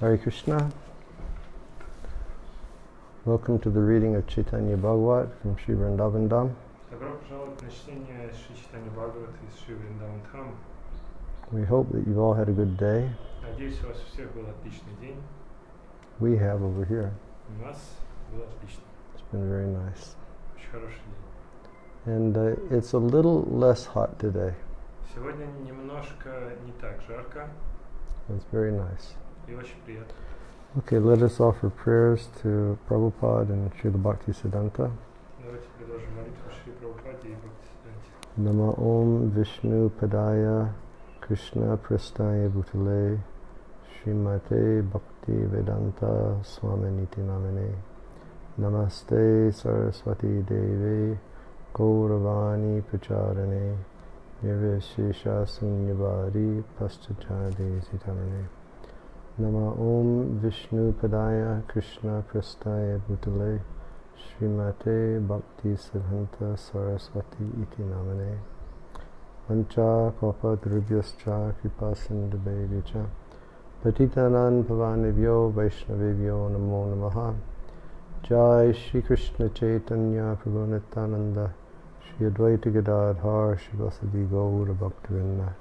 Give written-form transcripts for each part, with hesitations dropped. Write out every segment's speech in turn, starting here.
Hare Krishna. Welcome to the reading of Chaitanya Bhagavata from Sri Vrindavan Dham. Добро пожаловать на чтение Шри Чайтаньи Бхагавата из Шри Вриндаван Dham. We hope that you've all had a good day. Надеюсь, у вас у всех был отличный день. We have over here. У нас было отлично. It's been very nice. Очень хороший день. And it's a little less hot today. Сегодня немножко не так жарко. It's very nice. И очень приятно. Okay, let us offer prayers to Prabhupada and Srila Bhaktisiddhanta. Давайте предложим молитву Шри Прабхупаде и Бхактисиддханте. Nama Om Vishnu Padaya Krishna Prastaya Bhutale Srimate Bhakti Vedanta Swaminiti Namane Namaste Saraswati Devi Gauravani Pracharane Nirvishesha Sunyabhari Paschachade Sitamane Nama Om Vishnu Padaya Krishna Prastaya Bhutale Srimate Bhakti Siddhanta Saraswati Iti Namane Vancha Kapa Drubhyascha Kripa Sindhubhevyacha Patitanan Pavanebhyo Vaishnavebhyo Namo Namaha Jai Shri Krishna Chaitanya Prabhu Nityananda Shri Advaita Gadadhar Shri Vasadi Gaura Bhaktivinoda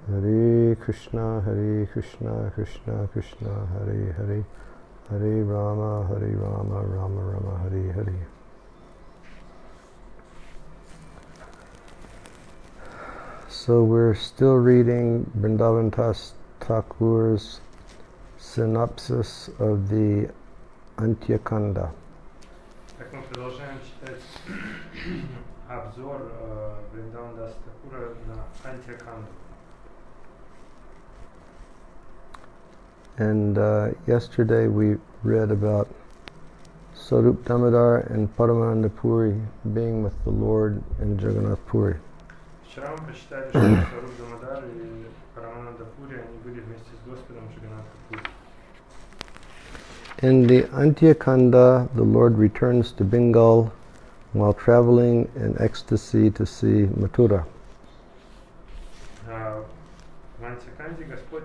Hare Krishna Krishna Krishna Hare Hare Hare Rama Rama Rama Hare Hare. So we're still reading Vrindavan Thakur's synopsis of the Antya Kanda. Так мы продолжаем читать обзор Вриндаван Даса Thakura на Антья Канду. And yesterday we read about Sarup Damodar and Paramananda Puri being with the Lord in Jagannath Puri. Вчера мы прочитали, что Саруп Дамодар и Парамананда Пури, они были вместе с Господом в Джаганнатха Пури. In the Antya Kanda, the Lord returns to Bengal while traveling in ecstasy to see Mathura. В Антья Канде Господь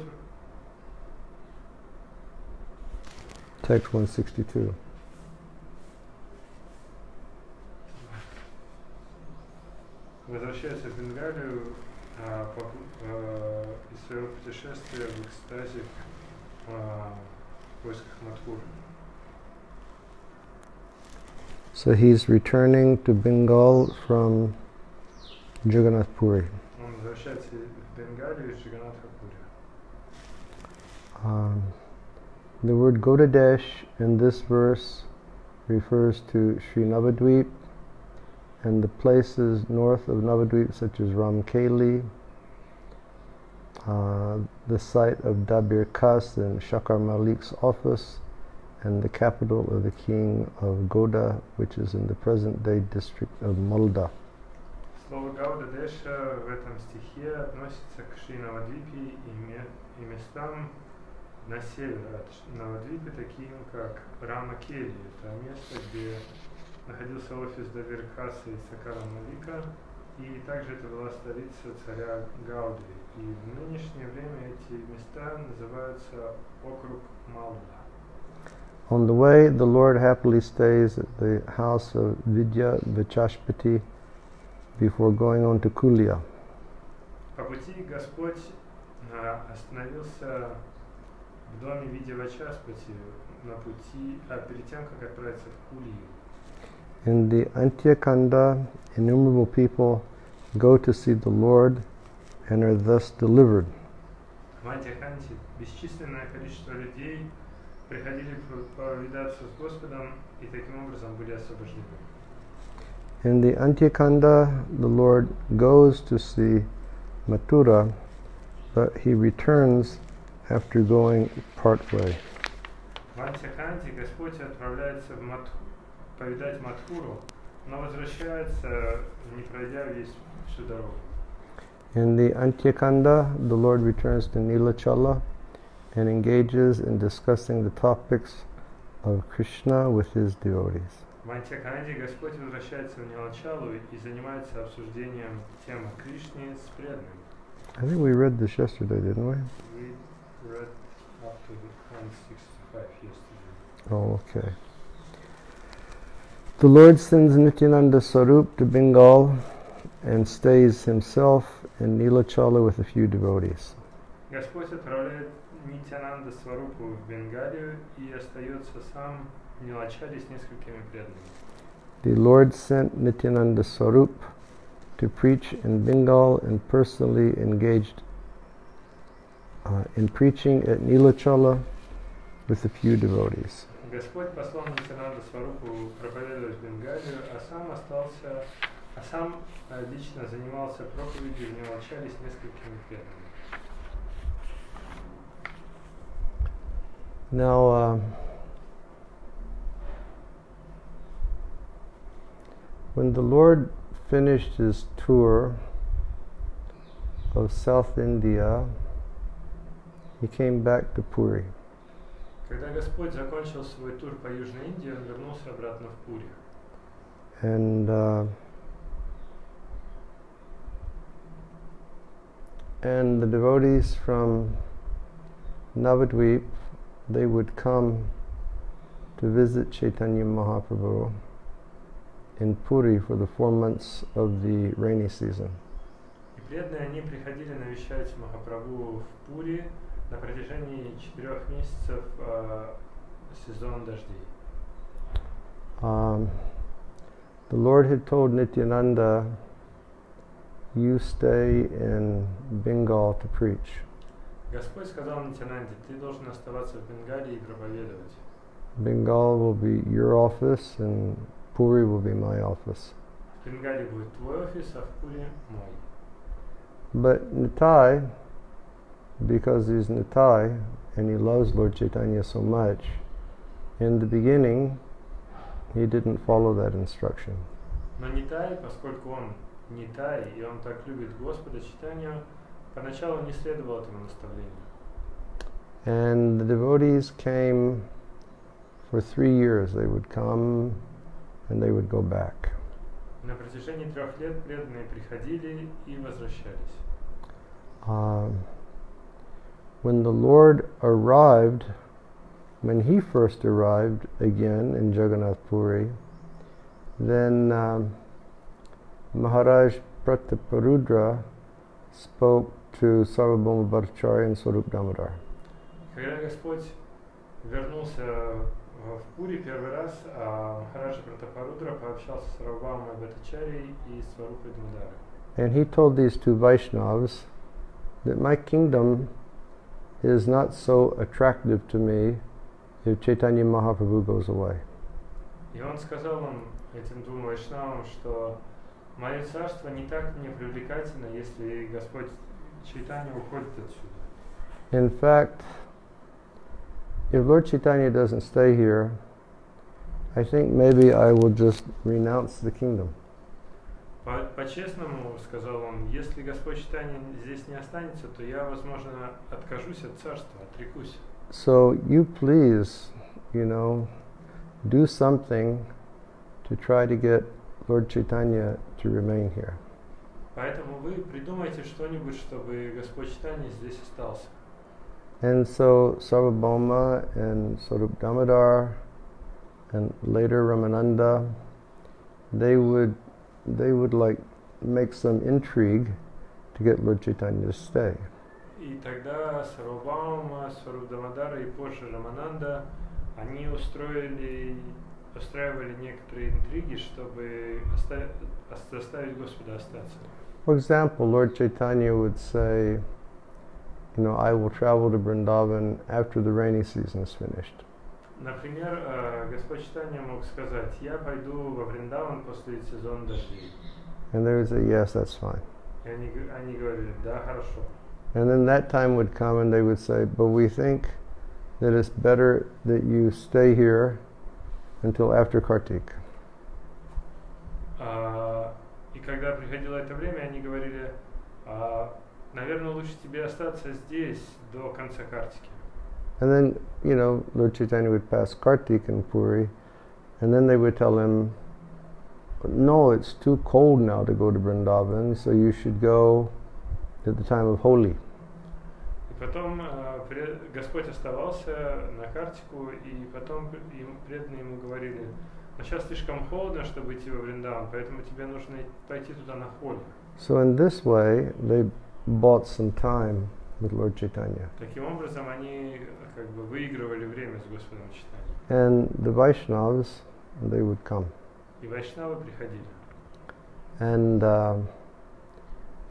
Text 162. возвращается в Бенгалию из своего путешествия в экстазе в поисках Мадхуры. So he's returning to Bengal from Jagannath Puri. Он возвращается в Бенгалию из Джаганнатха Пури. The word Godadesh in this verse refers to Sri Navadvip and the places north of Navadvip such as Ramkeli, the site of Dabir Khas and Shakar Malik's office, and the capital of the king of Goda, which is in the present-day district of Malda. Слово Гаудадеша в этом стихе относится к Шри Навадвипе и местам на север от Навадвипы, таким как Рамакели. Это место, где находился офис Дабир Хаса и Сакара Малика, и также это была столица царя Гауды. И в нынешнее время эти места называются округ Малда. On the way, the Lord happily stays at the house of Vidya Vichashpati before going on to Kulia. По пути Господь остановился в доме Видья Вачаспати на пути, перед тем, как отправиться в Кулию. In the Antya Kanda, innumerable people go to see the Lord and are thus delivered. В Антья-Канде бесчисленное количество людей приходили повидаться с Господом и таким образом были освобождены. In the Antya Kanda, the Lord goes to see Mathura, but he returns after going part way. В Антья-Канде Господь отправляется повидать Мадхуру, но возвращается, не пройдя всю дорогу. In the Antya Kanda, the Lord returns to Nilachala and engages in discussing the topics of Krishna with his devotees. В Антья-Канде Господь возвращается в Нилачалу и занимается обсуждением темы Кришны с преданными. I think we read this yesterday, didn't we? We read up to 165 yesterday. Oh, okay. The Lord sends Nityananda Swarup to Bengal and stays himself in Nilachala with a few devotees. Господь отправляет Нитянанда Сварупу в Бенгалию и остается сам в Нилачале с несколькими преданными. The Lord sent Nityananda Swarup to preach in Bengal and personally engaged in preaching at Nilachala with a few devotees. Господь послал Нитянанда Сварупу проповедовать в Бенгалию, а сам лично занимался проповедью в Нилачале с несколькими преданными. Now, when the Lord finished his tour of South India, he came back to Puri. Когда Господь закончил свой тур по Южной Индии, он вернулся обратно в Пури. And the devotees from Navadvip, they would come to visit Chaitanya Mahaprabhu in Puri for the 4 months of the rainy season. И преданные они приходили навещать Махапрабху в Пури на протяжении 4 месяцев сезон дождей. The Lord had told Nityananda, you stay in Bengal to preach. Господь сказал Нитянанде, ты должен оставаться в Бенгалии и проповедовать. Bengal will be your office and Puri will be my office. В Бенгалии будет твой офис, а в Пури мой. But Nitai, because he's Nitai and he loves Lord Chaitanya so much, in the beginning he didn't follow that instruction. Но Нитай, поскольку он Нитай и он так любит Господа Чайтанью, поначалу не следовал этому наставлению. And the devotees came for 3 years. They would come and they would go back. На протяжении 3 лет преданные приходили и возвращались. When the Lord arrived, when he first arrived again in Jagannath Puri, then Maharaj Prataparudra spoke to Sarvabhauma Bhattacharya and Swarup Damodar. Когда Господь вернулся в Пури первый раз, Махараджа Пратапарудра пообщался с Сарвабхаумой Бхаттачарьей и Сварупой Дамодарой. And he told these two Vaishnavas that my kingdom is not so attractive to me if Chaitanya Mahaprabhu goes away. И он сказал им, этим двум вайшнавам, что мое царство не так мне привлекательно, если Господь Чайтанья уходит отсюда. In fact, if Lord Chaitanya doesn't stay here, I think maybe I will just renounce the kingdom. По-честному, сказал он, если Господь Чайтанья здесь не останется, то я, возможно, откажусь от царства, отрекусь. So you please, do something to try to get Lord Chaitanya to remain here. Поэтому вы придумайте что-нибудь, чтобы Господь Чайтанья здесь остался. And so Sarvabhauma and Swarup Damodar and later Ramananda, they would like make some intrigue to get Lord Chaitanya to stay. И тогда Сарвабхаума, Сваруп Дамодар и позже Рамананда, они устраивали некоторые интриги, чтобы заставить Господа остаться. For example, Lord Chaitanya would say, I will travel to Vrindavan after the rainy season is finished. Например, Господь Чайтанья мог сказать, я пойду во Вриндаван после сезона дождей. And they would say, yes, that's fine. И они говорили, да, хорошо. And then that time would come and they would say, but we think that it's better that you stay here until after Kartik. И когда приходило это время, они говорили, наверное, лучше тебе остаться здесь до конца Картики. And then, Lord Chaitanya would pass Kartik in Puri, and then they would tell him, no, it's too cold now to go to Vrindavan, so you should go at the time of Holi. И Потом Господь оставался на Картику, и потом преданные ему говорили: но сейчас слишком холодно, чтобы идти во Вриндаван, поэтому тебе нужно пойти туда на холе. So in this way, they bought some time with Lord Chaitanya. Таким образом, они как бы выигрывали время с Господом Чайтаньей. And the Vaishnavas, they would come. И вайшнавы приходили. And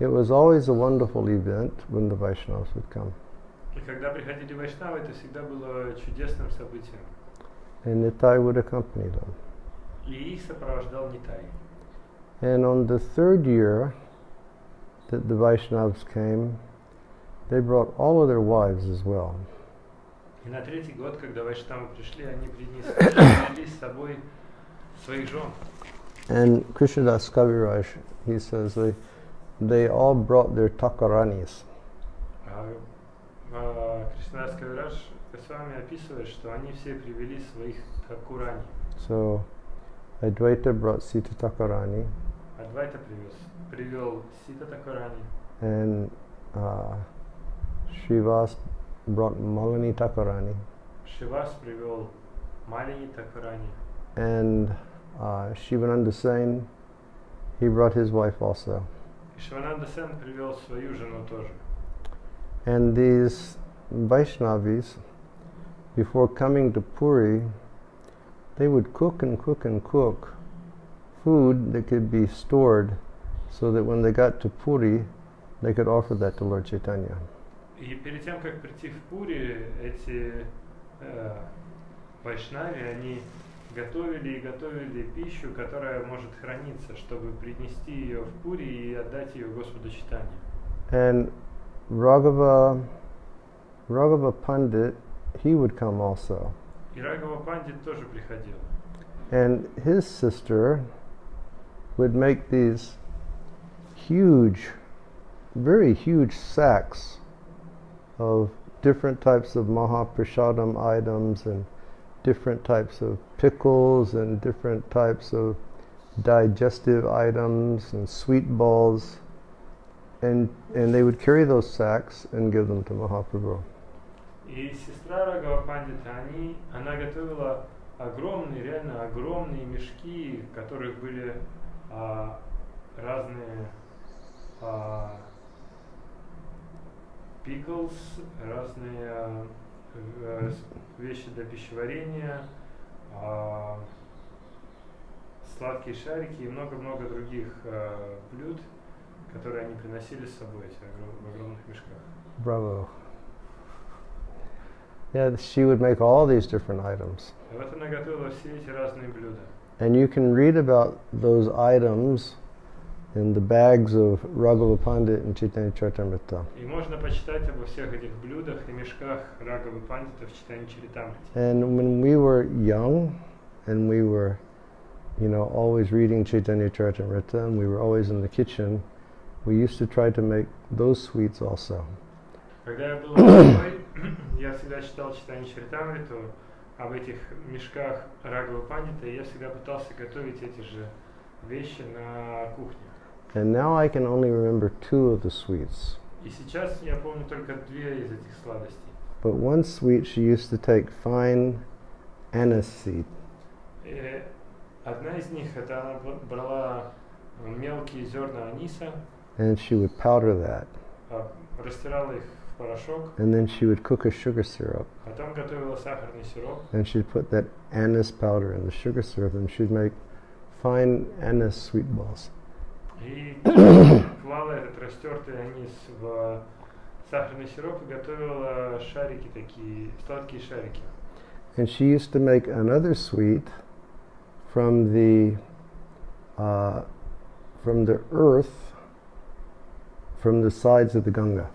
it was always a wonderful event when the Vaishnavas would come. И когда приходили вайшнавы, это всегда было чудесным событием. And Nitai would accompany them. И их сопровождал Нитай. And on the third year that the Vaishnavas came, they brought all of their wives as well. И на третий год, когда вайшнавы пришли, они принесли с собой своих жен. And Krishnadas Kaviraj, he says they all brought their takaranis. Кришнадас Кавираж Госвами описывает, что они все привели своих такурани. So Advaita brought Sita Takarani. Адвайта привел Сита Такурани. And Srivas brought Malini Takarani. Шивас привел Малини Такурани. And Shivananda Sen, he brought his wife also. И Шивананда Сен привел свою жену тоже. And these Vaishnavis, before coming to Puri, they would cook and cook and cook food that could be stored so that when they got to Puri, they could offer that to Lord Chaitanya. И перед тем, как прийти в Пури, эти вайшнави, они готовили и готовили пищу, которая может храниться, чтобы принести ее в Пури и отдать ее Господу Чайтанье. And Raghava Pandit, he would come also. И Рагава Пандит тоже приходил. And his sister would make these huge, very huge sacks of different types of Mahaprasadam items and different types of pickles and different types of digestive items and sweet balls. And they would carry those sacks and give them to Mahaprabhu. И сестра Рагава Пандита, она готовила огромные, реально огромные мешки, в которых были разные pickles, разные вещи для пищеварения, сладкие шарики и много-много других блюд, которые они приносили с собой в огромных мешках. Bravo. Yeah, she would make all these different items. И вот она готовила все эти разные блюда. And you can read about those items in the bags of Raghava Pandit and Chaitanya Charitamrita. И можно почитать обо всех этих блюдах и мешках Рагавы Пандита в Чайтанье Чаритамрите. And when we were young, and we were, always reading Chaitanya Charitamrita, and we were always in the kitchen, we used to try to make those sweets also. Когда я был молодой, я всегда читал Чайтанье Чаритамриту об этих мешках Рагавы Пандита, и я всегда пытался готовить эти же вещи на кухне. And now I can only remember 2 of the sweets. И сейчас я помню только 2 из этих сладостей. But one sweet she used to take fine anise seed. И одна из них, это она брала мелкие зерна аниса, And she would powder that. Растирала их в порошок. And then she would cook a sugar syrup. Потом готовила сахарный сироп. And she'd put that anise powder in the sugar syrup, and she'd make fine anise sweet balls. И клала этот растертый анис в сахарный сироп и готовила шарики такие, сладкие шарики. And she used to make another sweet from the earth, from the sides of the Ganga.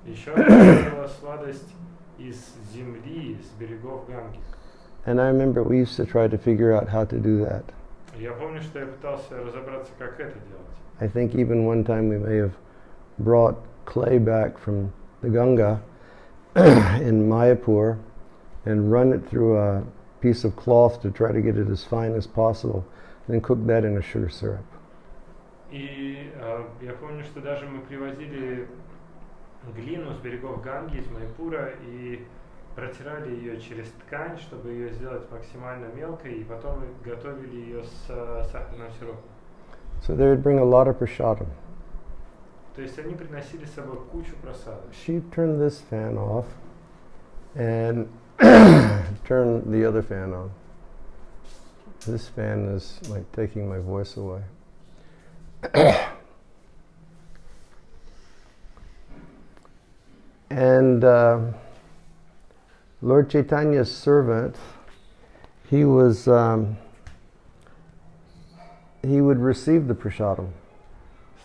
Еще готовила сладость из земли, с берегов Ганги. And I remember we used to try to figure out how to do that. Я помню, что я пытался разобраться, как это делать. I think even one time we may have brought clay back from the Ganga in Mayapur and run it through a piece of cloth to try to get it as fine as possible, and then cook that in a sugar syrup. И я помню, что даже мы привозили глину с берегов Ганги, из Майпура, и протирали ее через ткань, чтобы ее сделать максимально мелкой, и потом готовили ее с сахарным сиропом. So they would bring a lot of prasadam. То есть они приносили с собой кучу просада. She turned this fan off and turned the other fan on. This fan is like taking my voice away. And Lord Chaitanya's servant, he would receive the prasadam.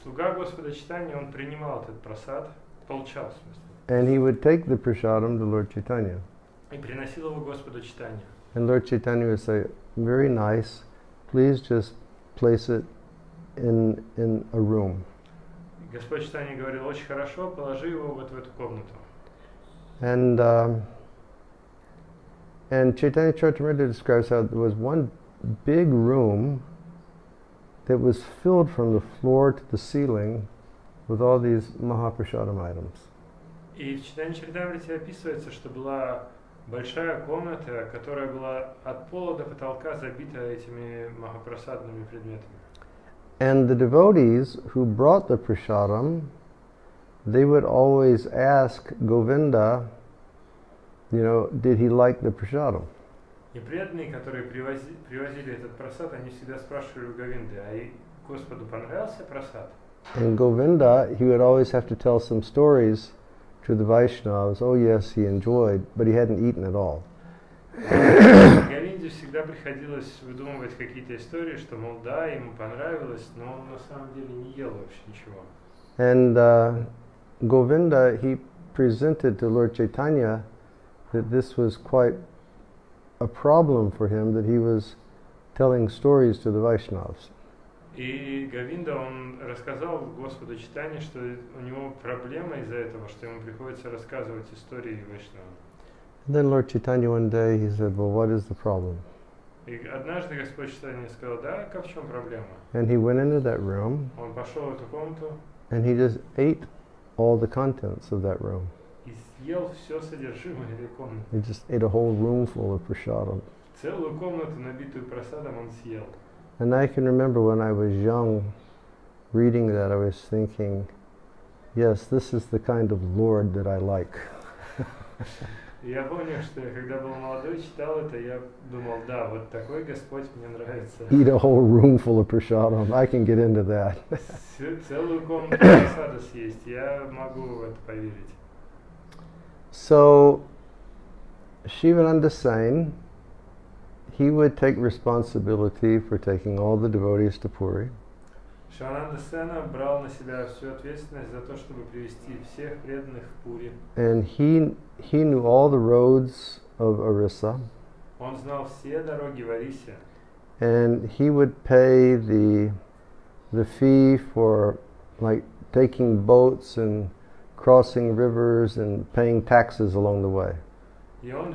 Слуга Господа Чайтаньи, он принимал этот просад, получал в смысле. And he would take the prasadam to Lord Chaitanya. И приносил его Господу Чайтаньи. And Lord Chaitanya would say, very nice, please just place it in a room. Господь Чайтанья говорил, очень хорошо, положи его вот в эту комнату. And Chaitanya Charitamrita describes how there was one big room that was filled from the floor to the ceiling with all these Mahaprasadam items. И в Чайтанья Чаритамрите описывается, что была большая комната, которая была от пола до потолка забита этими махапрасадными предметами. And the devotees who brought the prasadam, they would always ask Govinda, did he like the prasadam? И преданные, которые привозили этот прасад, они всегда спрашивали у Говинды, а и Господу понравился прасад? And Govinda, he would always have to tell some stories to the Vaishnavas. Oh yes, he enjoyed, but he hadn't eaten at all. Говинде всегда приходилось выдумывать какие-то истории, что, мол, да, ему понравилось, но он на самом деле не ел вообще ничего. And Govinda, he presented to Lord Chaitanya that this was quite a problem for him, that he was telling stories to the Vaishnavas. И Говинда, он рассказал Господу Чайтанье, что у него проблема из-за этого, что ему приходится рассказывать истории Вайшнавам. Then Lord Chaitanya one day, he said, well, what is the problem? И однажды Господь Чайтанья сказал, да, в чем проблема? And he went into that room, Он пошел в эту комнату and he just ate all the contents of that room. и съел все содержимое этой комнаты. He just ate a whole room full of prasadam. Целую комнату, набитую просадом, он съел. And I can remember when I was young, reading that, I was thinking, yes, this is the kind of Lord that I like. Я помню, что я когда был молодой, читал это, я думал, да, вот такой Господь мне нравится. Eat a whole room full of prasadam. I can get into that. Целую комнату просада съесть, я могу в это поверить. So, Shivananda Sain, he would take responsibility for taking all the devotees to Puri. Шивананда Сена брал на себя всю ответственность за то, чтобы привести всех преданных в Пури. And he knew all the roads of Orissa. Он знал все дороги в Орисе. And he would pay the fee for like taking boats and crossing rivers and paying taxes along the way. И он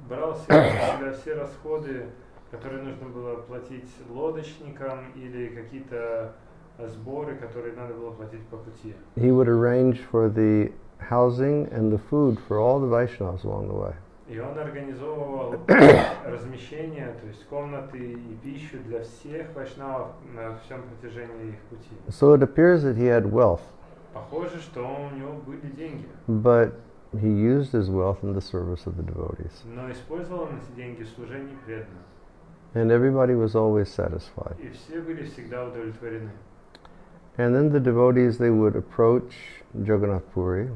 брал на себя все расходы, которые нужно было платить лодочникам или какие-то сборы, которые надо было платить по пути. He would arrange for the housing and the food for all the Vaishnavas along the way. И он организовывал размещение, то есть комнаты и пищу для всех вайшнавов на всем протяжении их пути. So it appears that he had wealth. Похоже, что у него были деньги. But he used his wealth in the service of the devotees. Но использовал он эти деньги в служении преданным. And everybody was always satisfied. И все были всегда удовлетворены. And then the devotees, they would approach Jagannath Puri.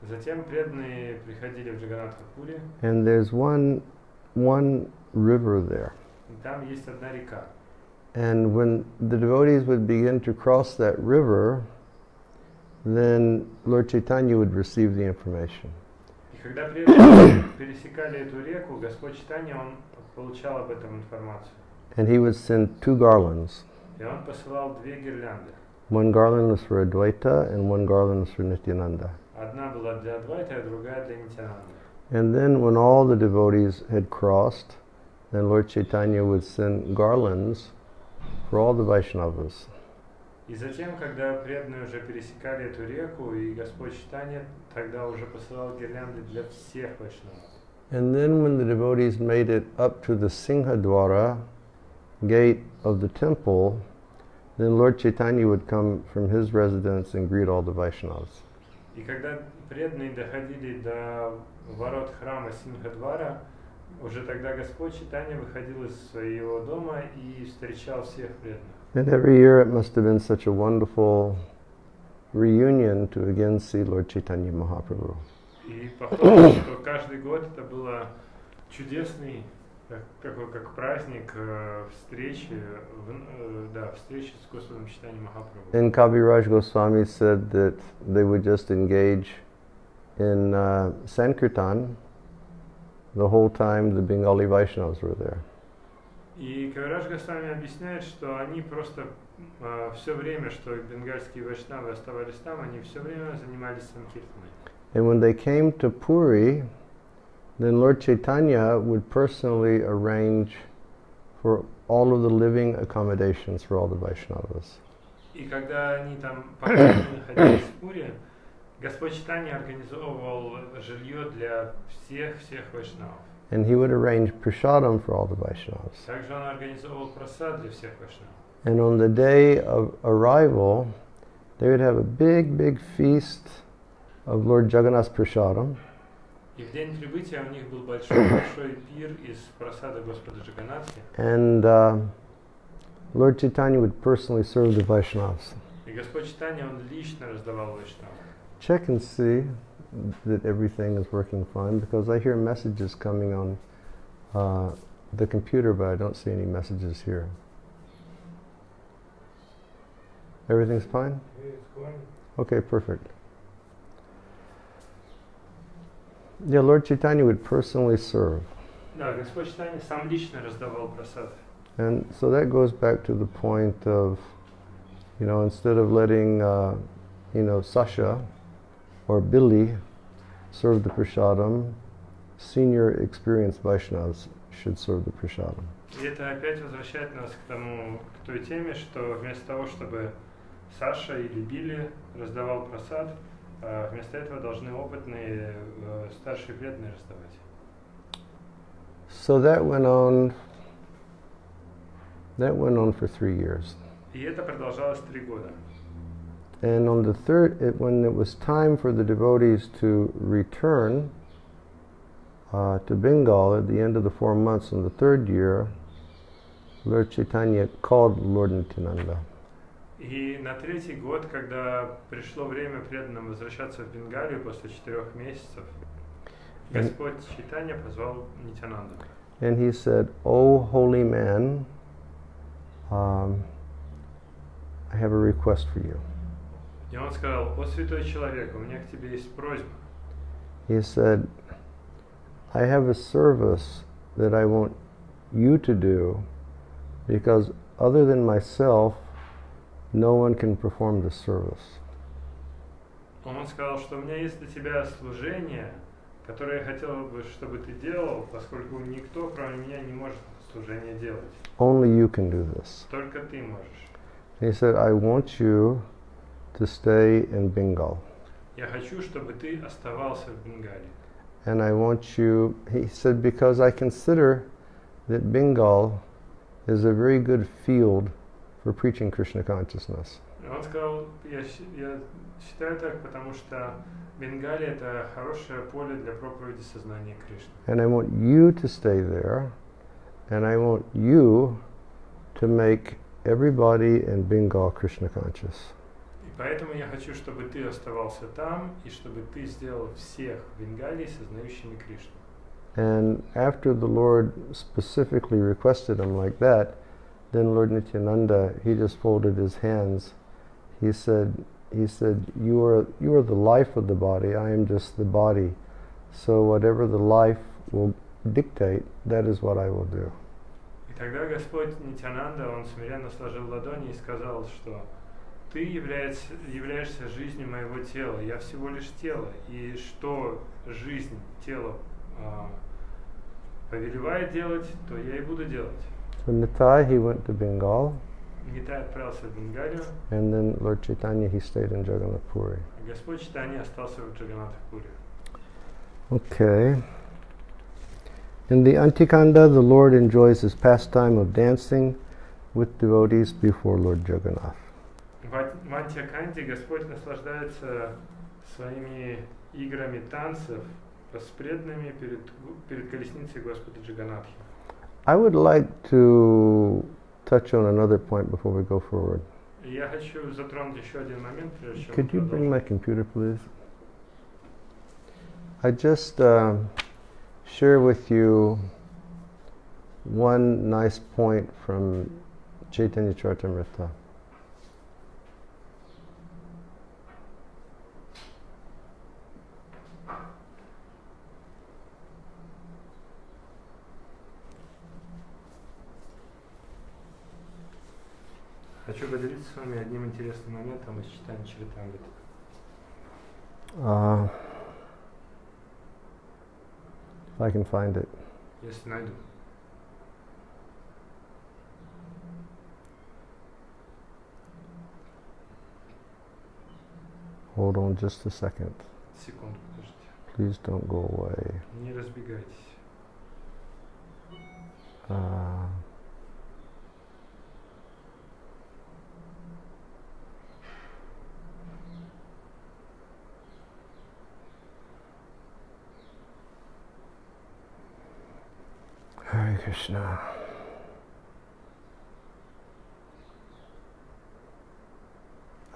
Затем преданные приходили в Джаганнатха-Пури. And there's one river there. И там есть одна река. And when the devotees would begin to cross that river, then Lord Chaitanya would receive the information. И когда преданные пересекали эту реку, Господь Чайтанья, он получал об этом информацию. And he would send 2 garlands. И он посылал 2 гирлянды. One garland was for Advaita and one garland was for Nityananda. Одна была для Адвайта, а другая для Нитянанды. And then when all the devotees had crossed, then Lord Chaitanya would send garlands for all the Vaishnavas. И затем, когда преданные уже пересекали эту реку, и Господь Чайтанья тогда уже посылал гирлянды для всех вайшнавов. And then when the devotees made it up to the Singhadwara gate of the temple, then Lord Chaitanya would come from his residence and greet all the Vaishnavas. И когда преданные доходили до ворот храма Сингхадвара, уже тогда Господь Чайтанья выходил из своего дома и встречал всех преданных. And every year it must have been such a wonderful reunion to again see Lord Chaitanya Mahaprabhu. И похоже, что каждый год это было чудесный, как праздник встречи с Господом Чайтаньей Махапрабху. And Kaviraj Goswami said that they would just engage in Sankirtan the whole time the Bengali Vaishnavas were there. И Кавирадж Госвами объясняет, что они просто все время, что бенгальские вайшнавы оставались там, они все время занимались санкиртаной. And when they came to Puri, then Lord Chaitanya would personally arrange for all of the living accommodations for all the Vaishnavas. И когда они там находились в Пури, Господь Чайтанья организовывал жилье для всех вайшнавов. And he would arrange prasadam for all the Vaishnavas. Также он организовывал прасад для всех вайшнавов. And on the day of arrival, they would have a big feast of Lord Jagannath's prasadam. И в день прибытия у них был большой пир из прасада Господа Джаганнатхи. And Lord Chaitanya would personally serve the Vaishnavas. И Господь Чайтанья, он лично раздавал вайшнавам. Check and see that everything is working fine, because I hear messages coming on the computer, but I don't see any messages here. Everything's fine? Okay, perfect. Yeah, Lord Chaitanya would personally serve. Да, Господь Чайтанья сам лично раздавал прасад. And so that goes back to the point of, instead of letting, Sasha or Billy serve the prasadam, senior experienced Vaishnavas should serve the prasadam. И это опять возвращает нас к той теме, что вместо того, чтобы Саша или Билли раздавал прасад, вместо этого должны опытные старшие преданные раздавать. So that went on for 3 years. И это продолжалось 3 года. And on the when it was time for the devotees to return to Bengal at the end of the 4 months in the 3rd year, Lord Chaitanya called Lord Nityananda. И на 3-й год, когда пришло время преданным возвращаться в Бенгалию после 4 месяцев, Господь Чайтанья позвал Нитянанду. And he said, "Oh, holy man, I have a request for you." И он сказал: «О, святой человек, у меня к тебе есть просьба». He said, "I have a service that I want you to do, because other than myself, no one can perform this service." Он сказал, что у меня есть для тебя служение, которое я хотел бы, чтобы ты делал, поскольку никто, кроме меня, не может это служение делать. Only you can do this. Только ты можешь. He said, "I want you to stay in Bengal. Я хочу, чтобы ты оставался в Бенгалии. And I want you," he said, "because I consider that Bengal is a very good field for preaching Krishna consciousness." Он сказал: я считаю так, потому что Бенгалия — это хорошее поле для проповеди сознания Кришны. And I want you to stay there, and I want you to make everybody in Bengal Krishna conscious. И поэтому я хочу, чтобы ты оставался там, и чтобы ты сделал всех в Бенгалии сознающими Кришну. And after the Lord specifically requested him like that, then Lord Nityananda, he just folded his hands. He said, you are the life of the body, I am just the body. So whatever the life will dictate, that is what I will do. И тогда Господь Нитянанда, он смиренно сложил ладони и сказал, что ты являешься жизнью моего тела, я всего лишь тело, и что жизнь тела повелевает делать, то я и буду делать. So Nitai, he went to Bengal. Нитай отправился в Бенгалию, and then Lord Chaitanya, he stayed in Jagannath Puri. а Господь Чайтанья остался в Джаганнатхапуре. Okay. In the Antikanda, the Lord enjoys his pastime of dancing with devotees before Lord Jagannath. В Антиаканте Господь наслаждается своими играми танцев с преданными перед колесницей Господа Джаганнатхи. I would like to touch on another point before we go forward. Я хочу затронуть еще один момент, прежде чем Could you мы bring my продолжим. computer, please? I just share with you one nice point from Chaitanya Charitamrita. Хочу поделиться с вами одним интересным моментом из читания Чаритамриты. If I can find it. Если найду. Hold on just a second. Секунду, подождите. Please don't go away. Не разбегайтесь. Hare Krishna.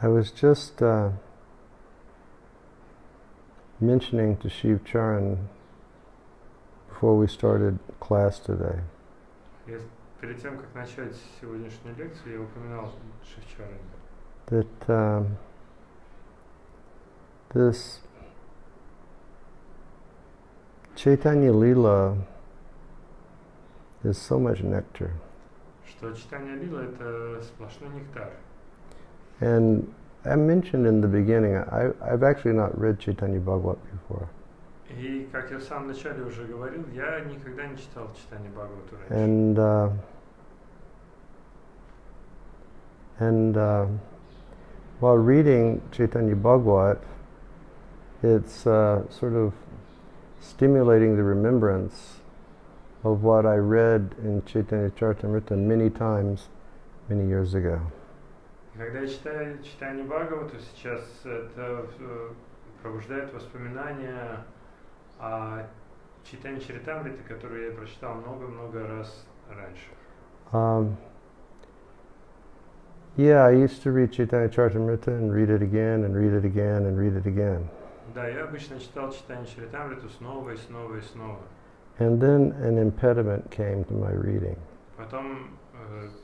I was just mentioning to Shiv Charan before we started class today Перед тем, как начать сегодняшнюю лекцию, я упоминал Шивчарани. that this Chaitanya Leela is so much nectar. Что читание Лила — это сплошной нектар. And I mentioned in the beginning, I've actually not read Chaitanya Bhagavata before. И, как я в самом начале уже говорил, я никогда не читал читание Бхагавату раньше. And while reading Chaitanya Bhagavata, it's sort of stimulating the remembrance of what I read in Chaitanya Charitamrita many times, many years ago. Когда я читаю читание Бхагавату сейчас, это пробуждает воспоминания о читании Чаритамриты, которую я прочитал много-много раз раньше. Yeah, I used to read Chaitanya Charitamrita and read it again and read it again and read it again. Да, я обычно читал читание Чаритамриту снова и снова и снова. And then an impediment came to my reading. Потом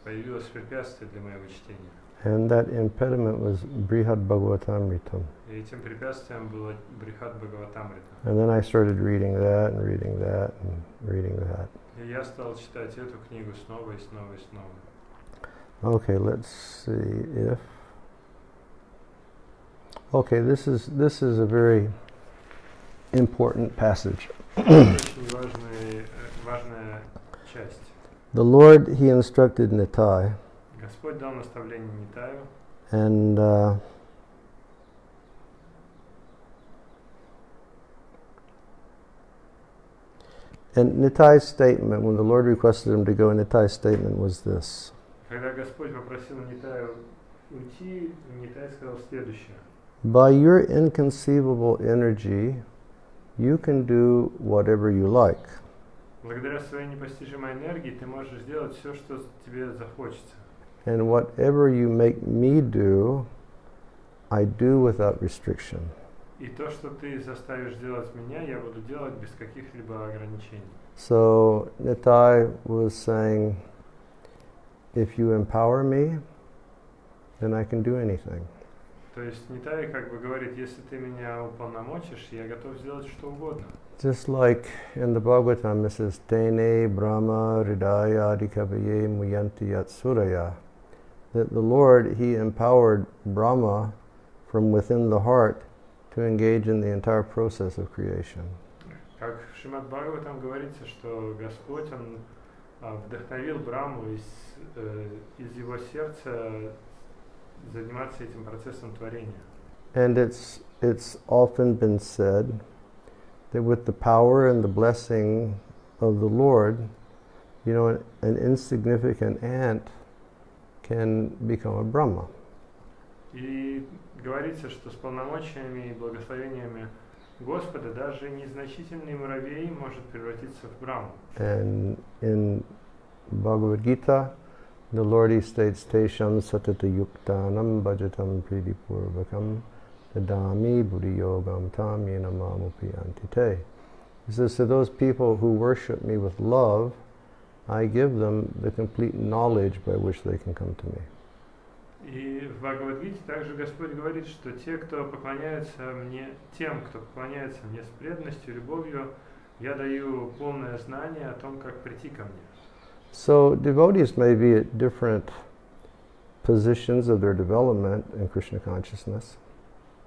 появилось препятствие для моего чтения. And that impediment was Brihad Bhagavatamritam. И этим препятствием было Брихат Бхагаватамрита. And then I started reading that and reading that and reading that. И я стал читать эту книгу снова и снова и снова. Okay, let's see if. Okay, this is a very important passage. Очень важная часть. The Lord, He instructed Nitai, Господь дал наставление Нитаю, and Nitai's statement, when the Lord requested him to go, Nitai's statement was this. Когда Господь попросил Нитаю уйти, Нитай сказал следующее. By your inconceivable energy, you can do whatever you like. Благодаря своей непостижимой энергии ты можешь сделать все, что тебе захочется. And whatever you make me do, I do without restriction. И то, что ты заставишь делать меня, я буду делать без каких-либо ограничений. So Nitai was saying, if you empower me, then I can do anything. То есть Нитай как бы говорит, если ты меня уполномочишь, я готов сделать что угодно. Just like in the Bhagavatam, it says, Tene Brahma Hridaya Adhikavaye Muyanti Yatsuraya. That the Lord, He empowered Brahma from within the heart to engage in the entire process of creation. Как в Шримад Бхагаватам говорится, что Господь, Он вдохновил Браму из его сердца заниматься этим процессом творения. And it's often been said that with the power and the blessing of the Lord, you know, an insignificant ant can become a Brahma. И говорится, что с полномочиями и благословениями Господа даже незначительный муравей может превратиться в Браму. And in Bhagavad Gita, the Lord he states, Tesham satata yuktanam bhajatam pridipurvakam dadami buddhiyogam tam yena mamupiyanti te. He says, to those people who worship me with love, I give them the complete knowledge by which they can come to me. И в Бхагавадгите также Господь говорит, что тем, кто поклоняется мне с преданностью, любовью, я даю полное знание о том, как прийти ко мне. So devotees may be at different positions of their development in Krishna consciousness.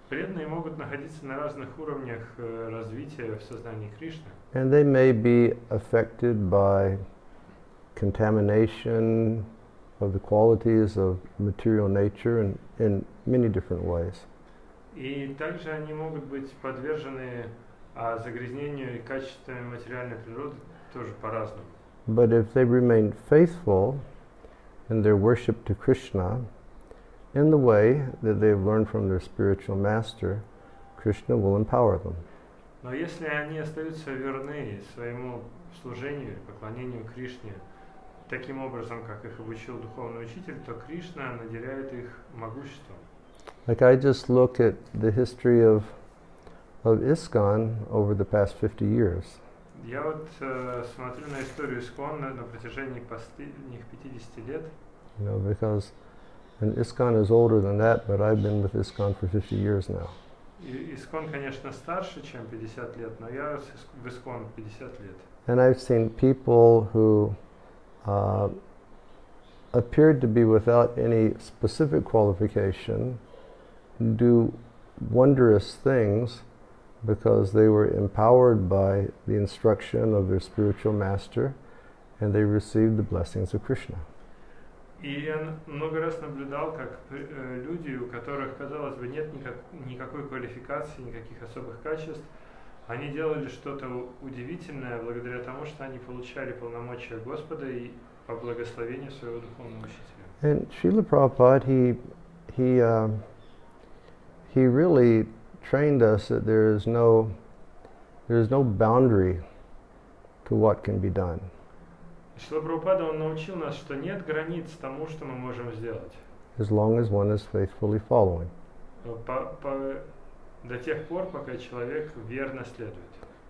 Преданные могут находиться на разных уровнях развития в сознании Кришны. And they may be affected by contamination of the qualities of material nature in many different ways. И также они могут быть подвержены загрязнению и качествами материальной природы тоже по-разному. But if they remain faithful in their worship to Krishna in the way that they've learned from their spiritual master, Krishna will empower them. Но если они остаются верны своему служению или поклонению Кришне таким образом, как их обучил духовный учитель, то Кришна наделяет их могуществом. Like I just look at the history of ISKCON over the past 50 years. Я вот смотрю на историю ИСККОН на протяжении последних 50 лет. You know, because and ISKCON is older than that, but I've been with ISKCON for 50 years now. ИСККОН, конечно, старше, чем 50 лет, но я в ИСККОН 50 лет. And I've seen people who appeared to be without any specific qualification do wondrous things because they were empowered by the instruction of their spiritual master and they received the blessings of Krishna. И я много раз наблюдал, как люди, у которых, казалось бы, нет никакой квалификации, никаких особых качеств, они делали что-то удивительное благодаря тому, что они получали полномочия Господа и по благословению своего духовного учителя. And Srila Prabhupada, he really trained us that there is no boundary to what can be done. Шрила Прабхупада, он научил нас, что нет границ тому, что мы можем сделать. As long as one is faithfully following. До тех пор, пока человек верно следует.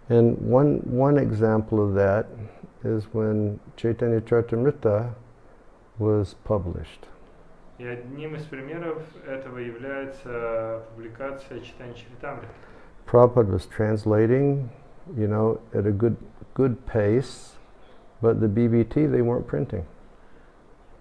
And one example of that is when Chaitanya Charitamrita was published. И одним из примеров этого является публикация Chaitanya Charitamrita. Prabhupada was translating, you know, at a good pace, but the BBT they weren't printing.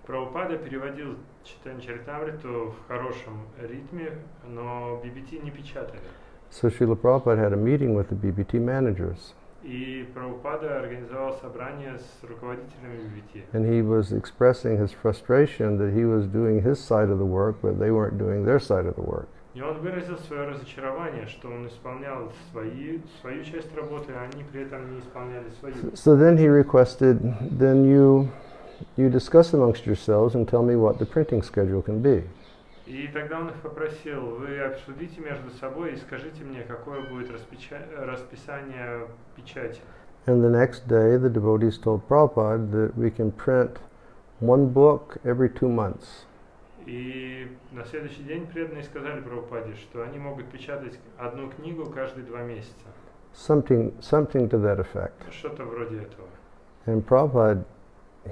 Прабхупада переводил Chaitanya Charitamritу в хорошем ритме, но BBT не печатали. So Srila Prabhupada had a meeting with the BBT managers. И Прабхупада организовал собрание с руководителями BBT. And he was expressing his frustration that he was doing his side of the work, but they weren't doing their side of the work. И он выразил свое разочарование, что он исполнял свою часть работы, а они при этом не исполняли свою. So then he requested, then you discuss amongst yourselves and tell me what the printing schedule can be. И тогда он их попросил, вы обсудите между собой и скажите мне, какое будет расписание печати. And the next day, the devotees told Prabhupada that we can print one book every 2 months. И на следующий день преданные сказали Прабхупаде, что они могут печатать одну книгу каждые 2 месяца. Something to that effect. Что-то вроде этого. And Prabhupada,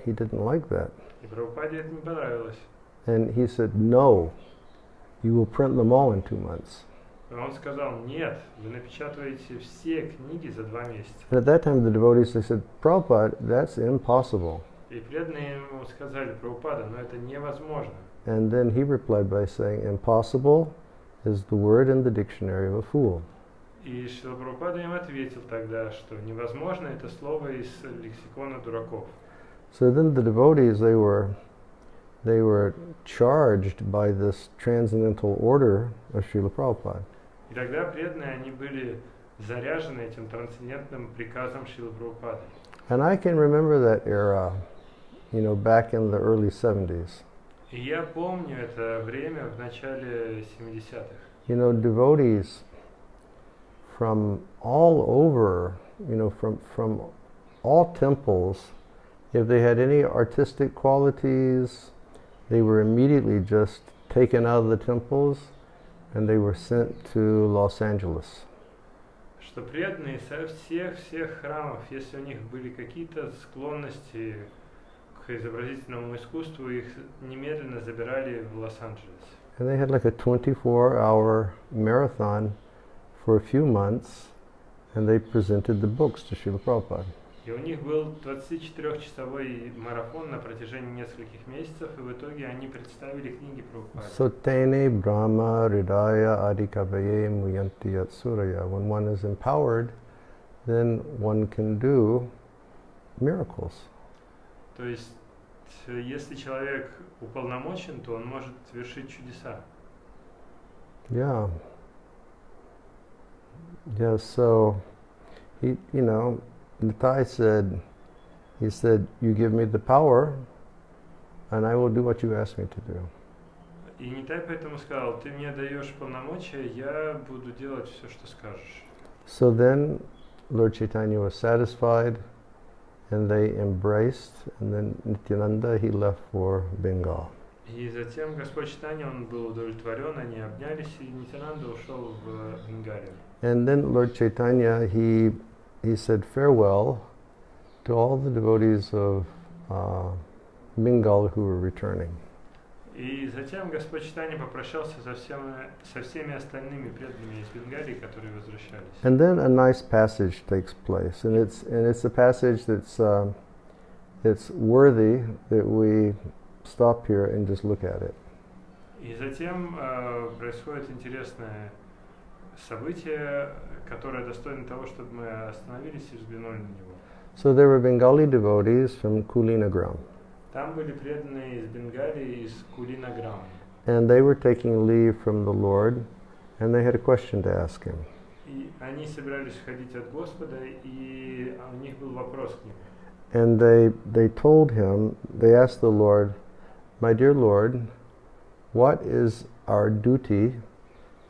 he didn't like that. И Прабхупаде это не понравилось. And he said, no, you will print them all in 2 months. И он сказал, нет, вы напечатаете все книги за 2 месяца. And at that time the devotees, they said, Prabhupada, that's impossible. И преданные ему сказали, Прабхупада, но это невозможно. And then he replied by saying, impossible is the word in the dictionary of a fool. И Шрила Прабхупада им ответил тогда, что невозможно это слово из лексикона дураков. So then the devotees, they were charged by this transcendental order of Srila Prabhupada. И тогда преданные, они были заряжены этим трансцендентным приказом Шрилы Прабхупады. And I can remember that era, back in the early 70s. И я помню это время в начале 70-х. Devotees from all over, from all temples, if they had any artistic qualities, they were immediately just taken out of the temples and they were sent to Los Angeles. Что преданные со всех храмов, если у них были какие-то склонности к изобразительному искусству, их немедленно забирали в Лос-Анджелес. And they had like a 24-hour marathon for a few months, and they presented the books to Srila Prabhupada. И у них был 24-часовой марафон на протяжении нескольких месяцев, и в итоге они представили книги Прабхупады. Sotene Brahma Hridaya Adikavaye Muyanti Yatsuraya. When one is empowered, then one can do miracles. То есть, если человек уполномочен, то он может вершить чудеса. Yeah. Yeah, so he, Nitai said, you give me the power, and I will do what you ask me to do. И Нитай поэтому сказал, ты мне даешь полномочия, я буду делать все, что скажешь. So then Lord Chaitanya was satisfied, and they embraced, and then Nityananda, he left for Bengal. И затем Господь Чайтанья, он был удовлетворен, они обнялись, и Нитянанда ушел в Бенгалию. And then Lord Chaitanya, he said farewell to all the devotees of Bengal who were returning. И затем Господь Чайтанья попрощался со всеми остальными преданными из Бенгалии, которые возвращались. And then a nice passage takes place, and it's a passage that's it's worthy that we stop here and just look at it. И затем происходит интересное событие, которое достойно того, чтобы мы остановились и взглянули на него. So there were Bengali devotees from Kulinagram. Там были преданные из Бенгалии, из Кулинаграма. And they were taking leave from the Lord, and they had a question to ask him. И они собирались уходить от Господа, и у них был вопрос к нему. And they told him, they asked the Lord, "My dear Lord, what is our duty,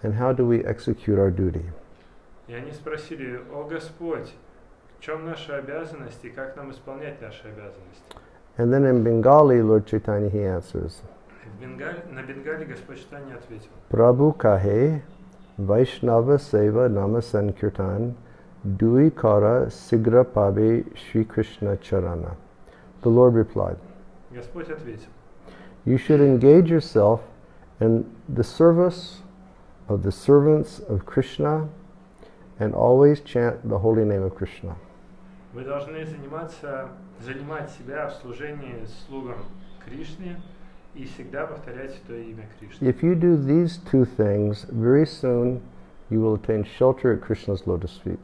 and how do we execute our duty?" И они спросили, о Господь, в чем наша обязанность и как нам исполнять наши обязанности? And then in Bengali, Lord Chaitanya, he answers, На Бенгале Господь Чайтанья ответил, Prabhu kahe Vaishnava seva nama sankirtan dui kara sigra pabe Shri Krishna charana. The Lord replied, Господь ответил, you should engage yourself in the service of the servants of Krishna and always chant the holy name of Krishna. вы должны занимать себя в служении слугам Кришне и всегда повторять то имя Кришны. If you do these two things, very soon you will attain shelter at Krishna's lotus feet.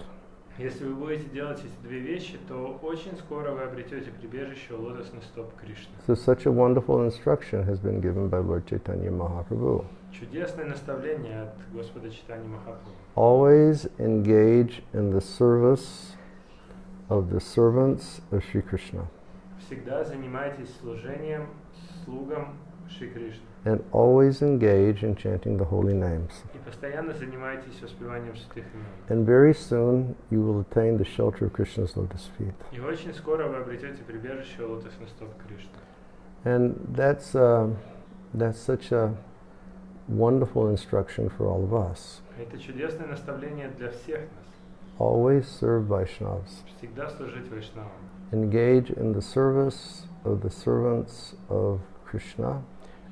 Если вы будете делать эти две вещи, то очень скоро вы обретете прибежище у лотосных стоп Кришны. So such a wonderful instruction has been given by Lord Chaitanya Mahaprabhu. Чудесное наставление от Господа Чайтаньи Махапрабху. Always engage in the service of the servants of Sri Krishna. Всегда занимайтесь служением слугам Шри Кришны. And always engage in chanting the holy names. И постоянно занимайтесь воспеванием святых имен. And very soon you will attain the shelter of Krishna's lotus feet. И очень скоро вы обретете прибежище у лотосных стоп Кришны. And that's such a wonderful instruction for all of us. Это чудесное наставление для всех нас. Always serve Vaishnavas. Всегда служить Вайшнавам. Engage in the service of the servants of Krishna,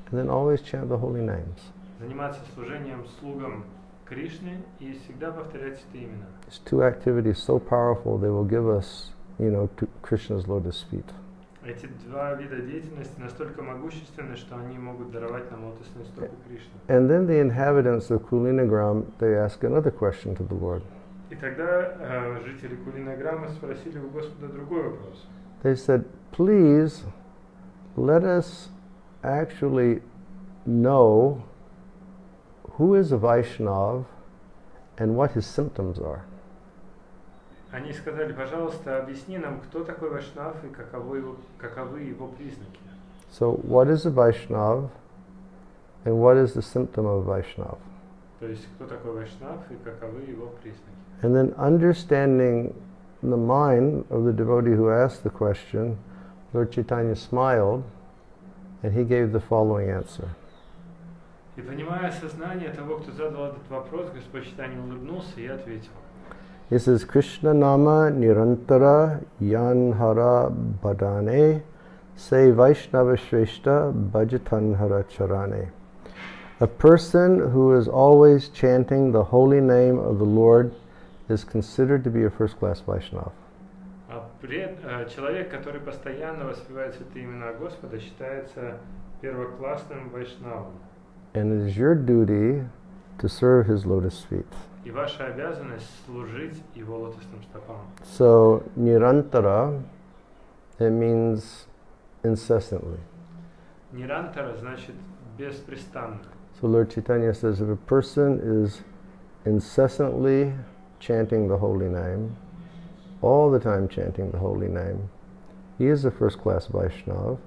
and then always chant the holy names. Заниматься служением слугам Кришны и всегда повторять эти имена. These two activities so powerful, they will give us, to Krishna's lotus feet. Эти два вида деятельности настолько могущественны, что они могут даровать нам лотосные стопы Кришны. And then the inhabitants of Kulinagram, they ask another question to the Lord. И тогда жители Кулинаграма спросили у Господа другой вопрос. they said, please let us actually know who is a Vaishnav and what his symptoms are. Они сказали, пожалуйста, объясни нам, кто такой Вайшнав и каковы его признаки. So, what is a Vaishnav and what is the symptom of a Vaishnav? То есть, кто такой Вайшнав и каковы его признаки. And then understanding the mind of the devotee who asked the question, Lord Chaitanya smiled and he gave the following answer. И понимая сознание того, кто задал этот вопрос, Господь Чайтанья улыбнулся и ответил. He says, Krishna nama nirantara yanhara badane se Vaishnava shreshta bhajatanhara charane. A person who is always chanting the holy name of the Lord is considered to be a first-class Vaishnava. Человек, который постоянно воспевает святые имена Господа, считается первоклассным вайшнавом. And it is your duty to serve his lotus feet. И ваша обязанность служить его лотосным стопам. So, nirantara, it means incessantly. Нирантара значит беспрестанно. So Lord Chaitanya says if a person is incessantly chanting the holy name, all the time chanting the holy name, he is a first-class Vaishnava,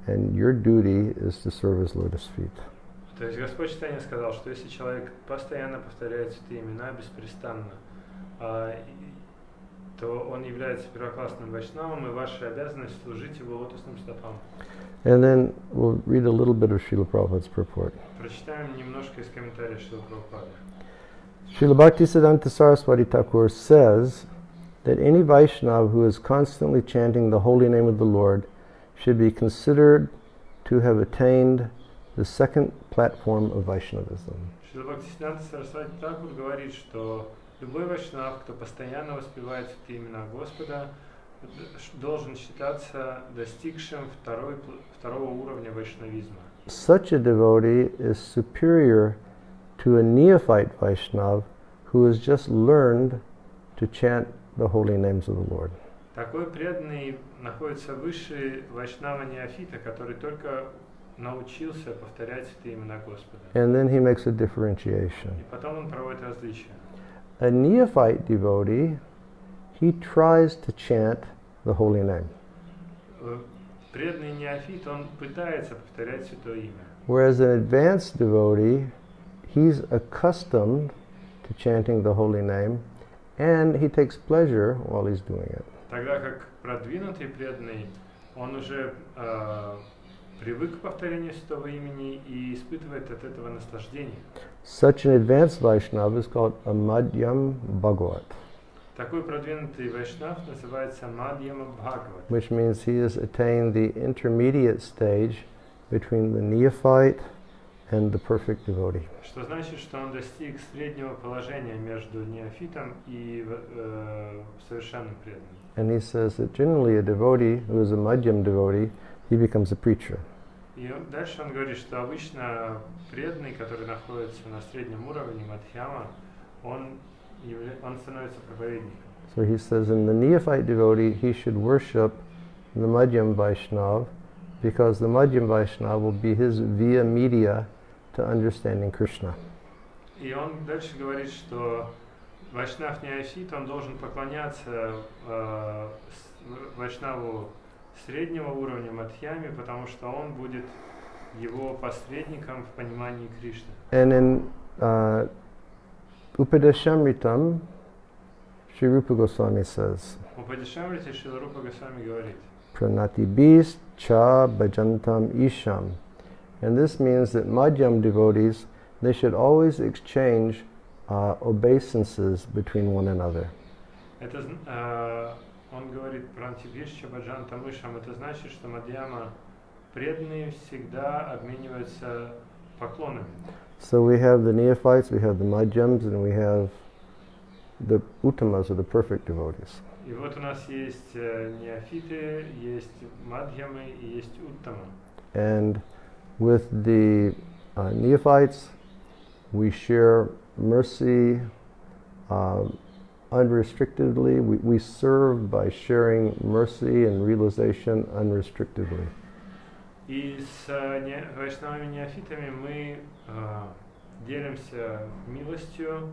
and your duty is to serve his lotus feet. То есть Господь Чайтанья сказал, что если человек постоянно повторяет святые имена беспрестанно, то он является первоклассным вайшнавом, и ваша обязанность служить его лотосным стопам. And then we'll read a little bit of Srila Prabhupada's purport. Прочитаем немножко из комментариев Шрила Прабхупады. Srila Bhaktisiddhanta Saraswati Thakur says that any Vaishnava who is constantly chanting the holy name of the Lord should be considered to have attained the second platform of Vaishnavism. Шрила Бхактисиддханта Сарасвати Тхакур говорит, что любой вайшнав, кто постоянно воспевает святые имена Господа, должен считаться достигшим второго уровня вайшнавизма. Such a devotee is superior to a neophyte Vaishnava who has just learned to chant the holy names of the Lord. Такой преданный находится выше вайшнава неофита, который только научился повторять святые имена Господа. And then he makes a differentiation. И потом он проводит различия. A neophyte devotee, he tries to chant the holy name. Преданный неофит, он пытается повторять святое имя. Whereas an advanced devotee, he's accustomed to chanting the holy name, and he takes pleasure while he's doing it. Тогда как продвинутый преданный, он уже привык к повторению святого имени и испытывает от этого наслаждение. Such an advanced Vaishnava is called a Madhyam Bhagavat. Такой продвинутый вайшнав называется Мадьяма Бхагават. Which means he has attained the intermediate stage between the neophyte and the perfect devotee. Что значит, что он достиг среднего положения между неофитом и совершенным преданным. And he says that generally a devotee who is a Madhyam devotee, he becomes a preacher. И дальше он говорит, что обычно преданный, который находится на среднем уровне Мадхьяма, он становится проповедником. So he says in the neophyte devotee, he should worship the Madhyam Vaishnava because the Madhyam Vaishnava will be his via media to understanding Krishna. И он дальше говорит, что вайшнав неофит, он должен поклоняться вайшнаву среднего уровня Мадхьяме, потому что он будет его посредником в понимании Кришны. And in Upadeshamritam, Sri Rupa Goswami says, В Упадешамрите Шрила Рупа Госвами говорит, Pranatibis cha bhajantam isham. And this means that Madhyam devotees, they should always exchange obeisances between one another. Это он говорит про антибишча баджантам ишам. Это значит, что Мадьяма преданные всегда обмениваются поклонами. So we have the neophytes, we have the Madhyams, and we have the Uttamas, or the perfect devotees. И вот у нас есть неофиты, есть мадхьямы и есть уттама. And with the neophytes, we share mercy, unrestrictedly. We serve by sharing mercy and realization unrestrictedly. И с вайшнавами-неофитами мы делимся милостью,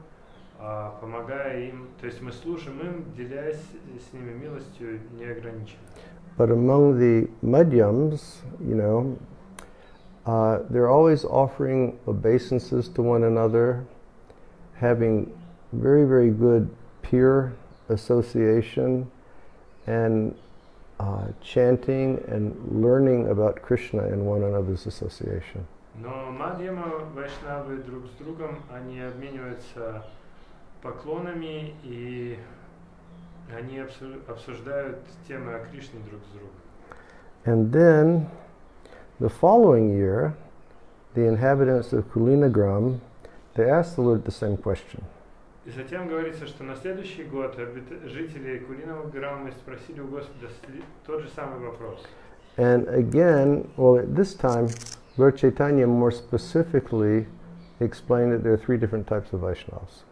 помогая им, то есть мы служим им, делясь с ними милостью неограниченно. But among the madhyams, they're always offering obeisances to one another, having very, very good peer association, and chanting and learning about Krishna in one another's association. Но мадьяма вайшнавы друг с другом, они обмениваются поклонами и они обсуждают темы о Кришне друг с другом. And then, the following year, the inhabitants of Kulinagram, they asked the Lord the same question. И затем говорится, что на следующий год жители Кулинового грамма спросили у Господа тот же самый вопрос. And again, well, at this time, Lord Chaitanya more specifically explained that there are three different types of Vaishnavas.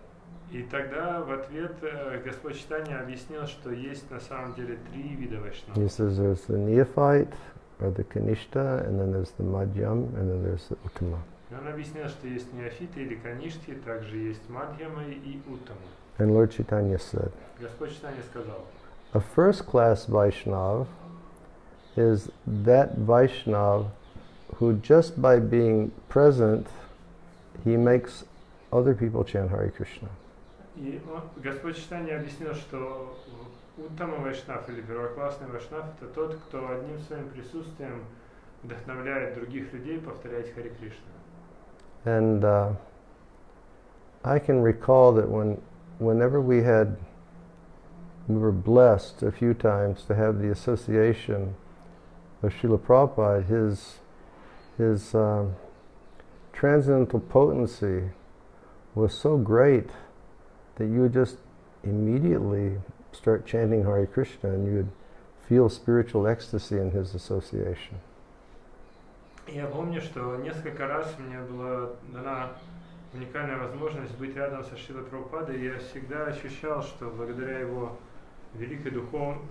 И тогда в ответ Господь Чайтанья объяснил, что есть на самом деле три вида вайшнавов. He says there's the neophyte, or the kanishta, and then there's the madhyam, and then there's the uttama. Он объяснил, что есть неофиты или каништи, также есть мадьямы и уттамы. And Lord Chaitanya said, Господь Чайтанья сказал, a first-class Vaishnav is that Vaishnav who just by being present, he makes other people chant Hare Krishna. И Господь Чайтанья объяснил, что уттама вайшнав или первоклассный вайшнав это тот, кто одним своим присутствием вдохновляет других людей повторять Харе Кришна. And I can recall that whenever we were blessed a few times to have the association of Srila Prabhupada, his transcendental potency was so great that you would just immediately start chanting Hare Krishna and you would feel spiritual ecstasy in his association. Я помню, что несколько раз мне была дана уникальная возможность быть рядом со Шрилой Прабхупадой, и я всегда ощущал, что благодаря его великому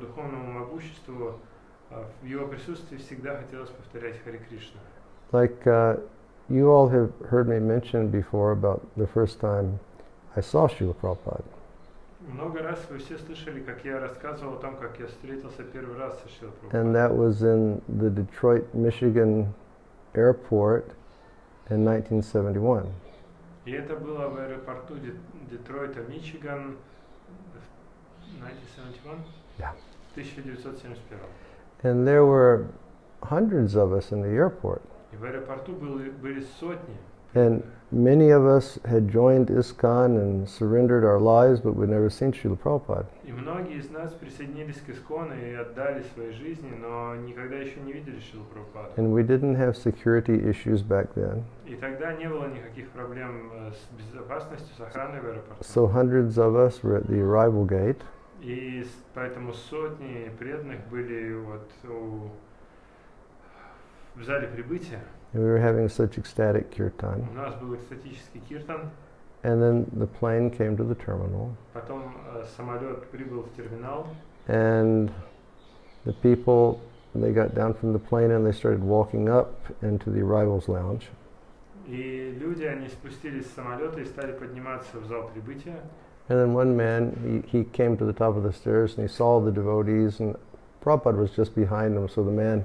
духовному могуществу в его присутствии всегда хотелось повторять Харе Кришна. Like you all have heard me mention before about the first time I saw Srila Prabhupada. Много раз вы все слышали, как я рассказывал о том, как я встретился первый раз со Шрилой And Прабхупадой. that was in the Detroit, Michigan airport in 1971. И это было в аэропорту Детройта, Мичиган, 1971? Yeah. 1971. And there were hundreds of us in the airport. И в аэропорту были сотни. And many of us had joined ISKCON and surrendered our lives, but we'd never seen Srila Prabhupada. И многие из нас присоединились к ИСККОНу и отдали свои жизни, но никогда еще не видели Шрилу Прабхупаду. And we didn't have security issues back then. И тогда не было никаких проблем с безопасностью, с охраной в аэропорту. So hundreds of us were at the arrival gate. И поэтому сотни преданных были в зале прибытия. And we were having such ecstatic kirtan. У нас был экстатический киртан. And then the plane came to the terminal. Потом самолет прибыл в терминал. And the people, they got down from the plane and they started walking up into the arrivals lounge. И люди, они спустились с самолета и стали подниматься в зал прибытия. And then one man, he came to the top of the stairs and he saw the devotees, and Prabhupada was just behind him, so the man,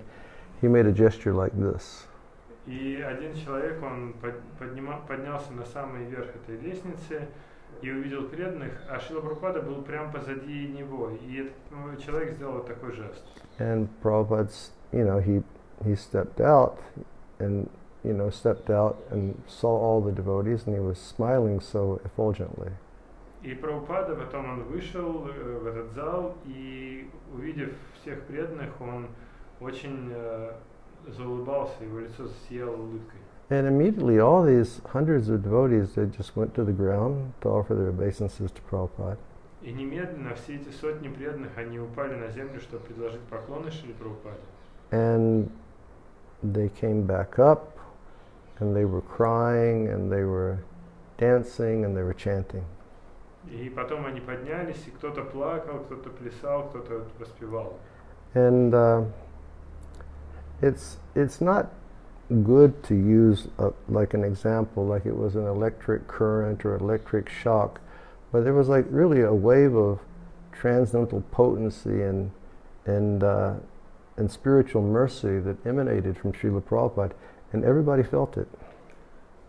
he made a gesture like this. И один человек, он поднялся на самый верх этой лестницы и увидел преданных, а Шрила Прабхупада был прямо позади него, и этот человек сделал вот такой жест. And Prabhupada, he stepped out and saw all the devotees, and he was smiling so effulgently. И Прабхупада потом он вышел в этот зал, и увидев всех преданных, он очень заулыбался, его лицо засияло улыбкой. And immediately all these hundreds of devotees, they just went to the ground to offer their obeisances to Prabhupada. И немедленно все эти сотни преданных, они упали на землю, чтобы предложить поклоны Шриле Прабхупаде. And they came back up, and they were crying, and they were dancing and they were chanting. И потом они поднялись, и кто-то плакал, кто-то плясал, кто-то воспевал. And it's not good to use like an example, like it was an electric current or electric shock, but there was like really a wave of transcendental potency and spiritual mercy that emanated from Srila Prabhupada, and everybody felt it.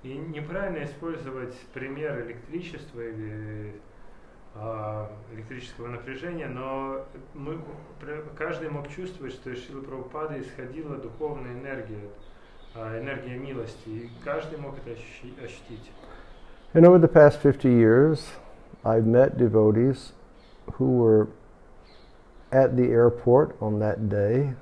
И неправильно использовать пример электричества или электрического напряжения, но каждый мог чувствовать, что из Шрилы Прабхупады исходила духовная энергия, энергия милости, и каждый мог это ощутить. And over the past 50 years, I've met devotees who were at the airport on that day,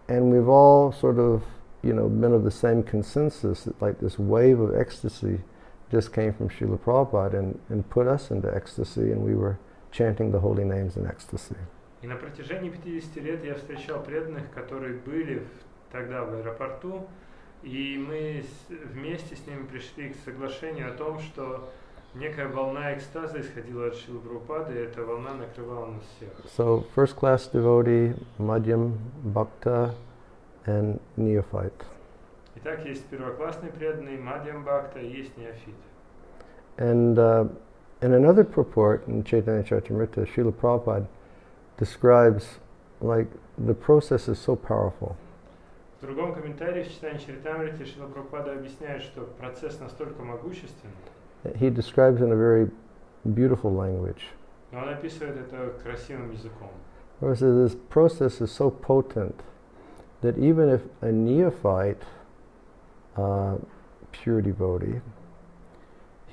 and we've all sort of, been of the same consensus that like this wave of ecstasy just came from Srila Prabhupada and put us into ecstasy, and we were chanting the holy names in ecstasy. И на протяжении 50 лет я встречал преданных, которые были тогда в аэропорту, и мы вместе с ними пришли к соглашению о том, что некая волна экстаза исходила от Шрилы Прабхупады, и эта волна накрывала нас всех. So first class devotee, Madhyam Bhakta, and neophyte. Итак, есть первоклассный преданный, Мадьям Бхакта, и есть неофит. And in another purport in Chaitanya Charitamrita, Srila Prabhupada describes like the process is so powerful. В другом комментарии в Читании Чаритамрите Шрила Прабхупада объясняет, что процесс настолько могущественный. He describes in a very beautiful language. Но он описывает это красивым языком. He says this process is so potent that even if a neophyte, pure devotee,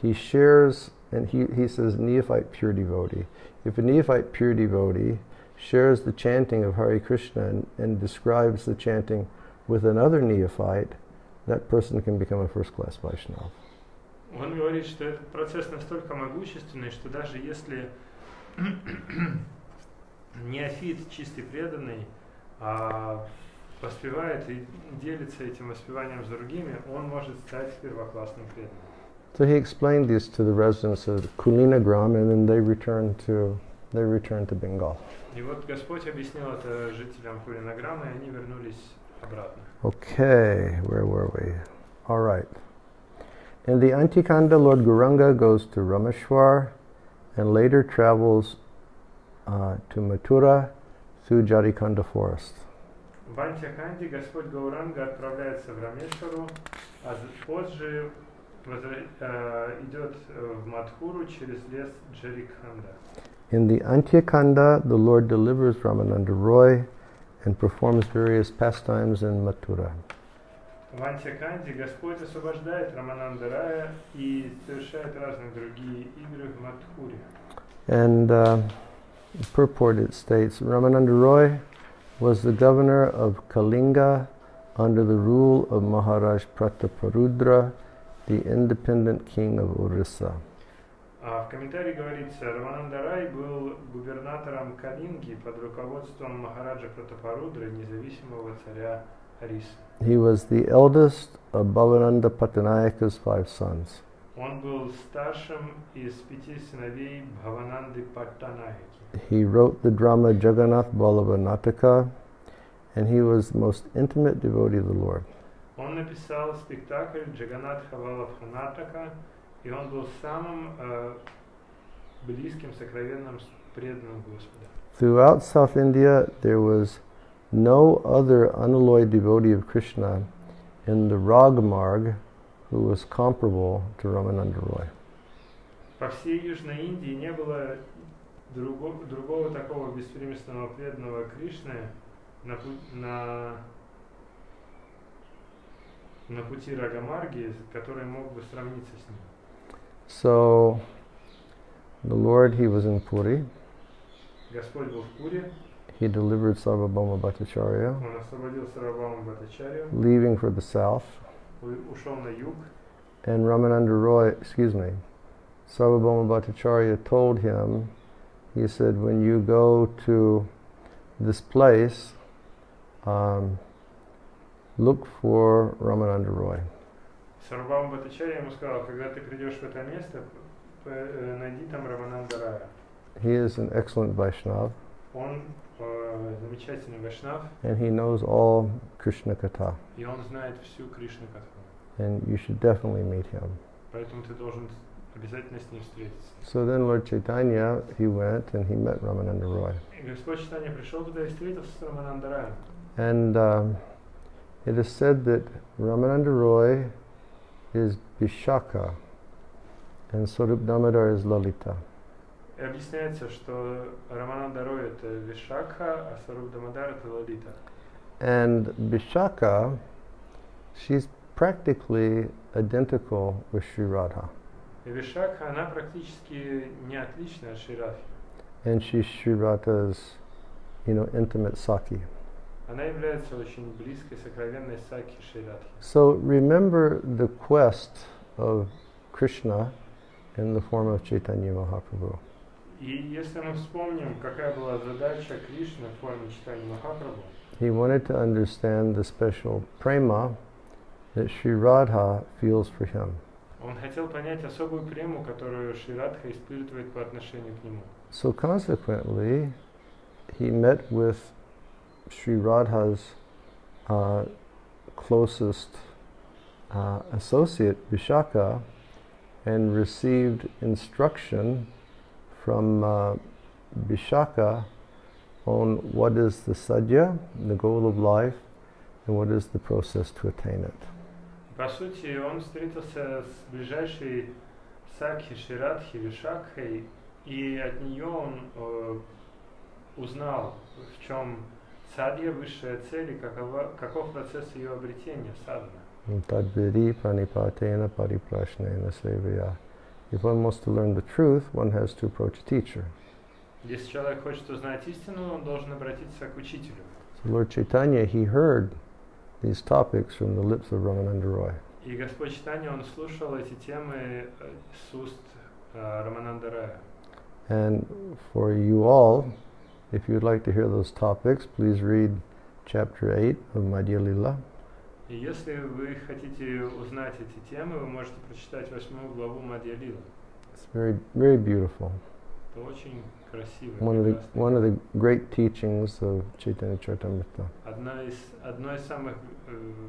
he shares, and he says neophyte pure devotee. If a neophyte pure devotee shares the chanting of Hare Krishna and describes the chanting with another neophyte, that person can become a first-class Vaishnava. Он говорит, что этот процесс настолько могущественный, что даже если неофит, чистый преданный, воспевает и делится этим воспеванием с другими, он может стать первоклассным преданным. So he explained this to the residents of Kulinagram, and then they returned to Bengal. И вот Господь объяснил это жителям Кулинаграма, и они вернулись обратно. Okay, where were we? All right. In the Antikanda, Lord Gauranga goes to Rameshwar and later travels to Mathura through Jarikanda forest. В Антиканде Господь Гауранга отправляется в Рамешвару, а позже идет в Мадхуру через лес Джарикханда. In the Antyakanda, the Lord delivers Ramananda Roy and performs various pastimes in Mathura. В Антиканде Господь освобождает Рамананда Рая и совершает разные другие игры в Мадхуре. And purport it states, Ramananda Roy was the governor of Kalinga under the rule of Maharaj Prataparudra, the independent king of Orissa. В комментарии говорится, Рамананда Рай был губернатором Калинги под руководством Махараджа Пратапарудры, независимого царя Орисы. He was the eldest of Bhavananda Pattanayaka's 5 sons. Он был старшим из 5 сыновей Бхавананды Паттанайки. He wrote the drama Jagannath Vallabha Nataka, and he was the most intimate devotee of the Lord. Он написал спектакль Джаганатха Валабха Натака, и он был самым близким, сокровенным, преданным Господа. Throughout South India, there was no other unalloyed devotee of Krishna in the Ragmarg who was comparable to Ramananda Roy. По всей Южной Индии не было другого такого беспримесного преданного Кришны на пути Рагамарги, который мог бы сравниться с ним. So, the Lord, he was in Puri. Господь был в Пуре. He delivered Sarvabhauma Bhattacharya, Он освободил Сарвабхауму Бхаттачарью, leaving for the south. ушел на юг. And Sarvabhauma Bhattacharya told him, he said, when you go to this place, look for Ramananda Roy. Сарвабхаума Бхаттачарья ему сказал, когда ты придешь в это место, найди там Рамананда Рая. He is an excellent Vaishnava. Он замечательный вайшнав. And he knows all Krishna Katha. И он знает всю Кришна Катху. And you should definitely meet him. Поэтому ты должен обязательно с ним встретиться. So then Lord Chaitanya, he went and he met Ramananda Roy. И Господь Чайтанья пришел туда и встретился с Рамананда Раем. And it is said that Ramananda Roy is Vishaka and Swarup Damodar is Lalita. И объясняется, что Рамананда Рой это Вишакха, а Сваруб Дамодар это Лалита. And Vishaka, she's practically identical with Sri Radha. И Вишакха, она практически не отлична от Шри Радхи. And she's Sri Radha's, intimate Saki. Она является очень близкой, сокровенной Саки Шри Радхи. So remember the quest of Krishna in the form of Chaitanya Mahaprabhu. И если мы вспомним, какая была задача Кришны в форме Чайтаньи Махапрабху, He wanted to understand the special prema that Sri Radha feels for him. он хотел понять особую прему, которую Шри Радха испытывает по отношению к нему. So consequently, he met with Sri Radha's closest associate, Vishaka, and received instruction from Vishaka on what is the sadhya, the goal of life, and what is the process to attain it. По сути, он встретился с ближайшей Сакхи Шри Радхи Вишакхой, и от нее он узнал, в чем садья, высшая цель, и каков процесс ее обретения, садхана. Tadvidi pranipatena pariprashnena sevaya. If one wants to learn the truth, one has to approach a teacher. Если человек хочет узнать истину, он должен обратиться к учителю. So Lord Chaitanya, he heard these topics from the lips of Ramananda Roy. И Господь Чайтанья, он слушал эти темы с уст Рамананда Рая. And for you all, if you'd like to hear those topics, please read chapter 8 of Madhya Lila. И если вы хотите узнать эти темы, вы можете прочитать 8 главу Мадья Лила. It's very, very beautiful. Это очень красиво. One of the great teachings of Chaitanya Charitamrita. Одно из самых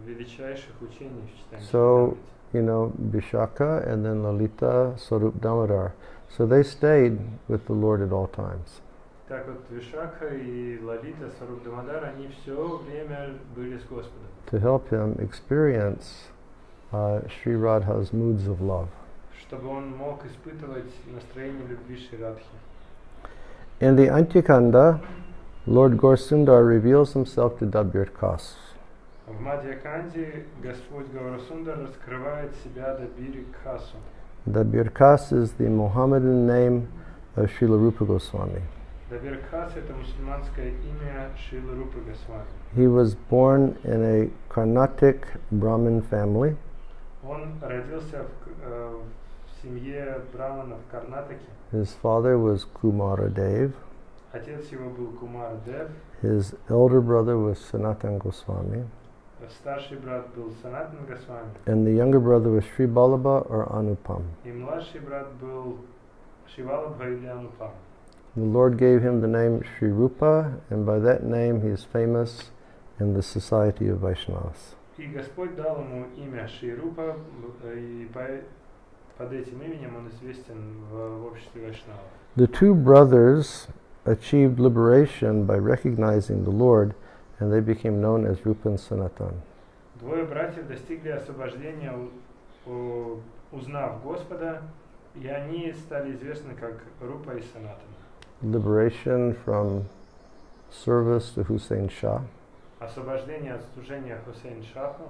величайших учений в Чайтанье So, Чаритамрите. Vishaka and then Lalita, Swarup Damodar. So they stayed with the Lord at all times. Так вот, Вишакха и Лалита, Сваруб Дамодар, они все время были с Господом. To help him experience Sri Radha's moods of love. Чтобы он мог испытывать настроение любви Шри Радхи. In the Antyakanda, Lord Gaurasundar reveals himself to Dabirkas. В Мадьяканде Господь Гаурасундар раскрывает себя Дабири Кхасу. Dabirkas is the Mohammedan name of Srila Rupa Goswami. Дабир Кхас это мусульманское имя Шрилы Рупы Госвами. He was born in a Carnatic Brahmin family. Он родился в семье браманов в Карнатаке. His father was Kumara Dev. Отец его был Кумар Дев. His elder brother was Sanatan Goswami. Старший брат был Санатан Госвами. And the younger brother was Sri Balabha or Anupam. И младший брат был Шивалабха или Анупам. The Lord gave him the name Sri Rupa, and by that name he is famous in the society of Vaishnavas. И Господь дал ему имя Шри Рупа, и под этим именем он известен в обществе Вайшнавов. The two brothers achieved liberation by recognizing the Lord, and they became known as Rupa and Sanatan. Двое братьев достигли освобождения, узнав Господа, и они стали известны как Рупа и Санатан. Liberation from service to Hussein Shah, Освобождение от служения Хусейн Шаху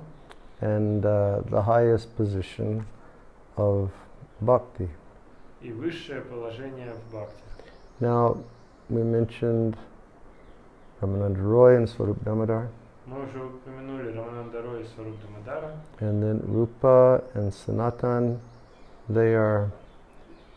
and the highest position of bhakti. и высшее положение в бхакти. Now, we mentioned Ramananda Roy and Swarup Damodar, Мы уже упомянули Рамананда Роя и Сваруб Дамодара. and then Rupa and Sanatan, they are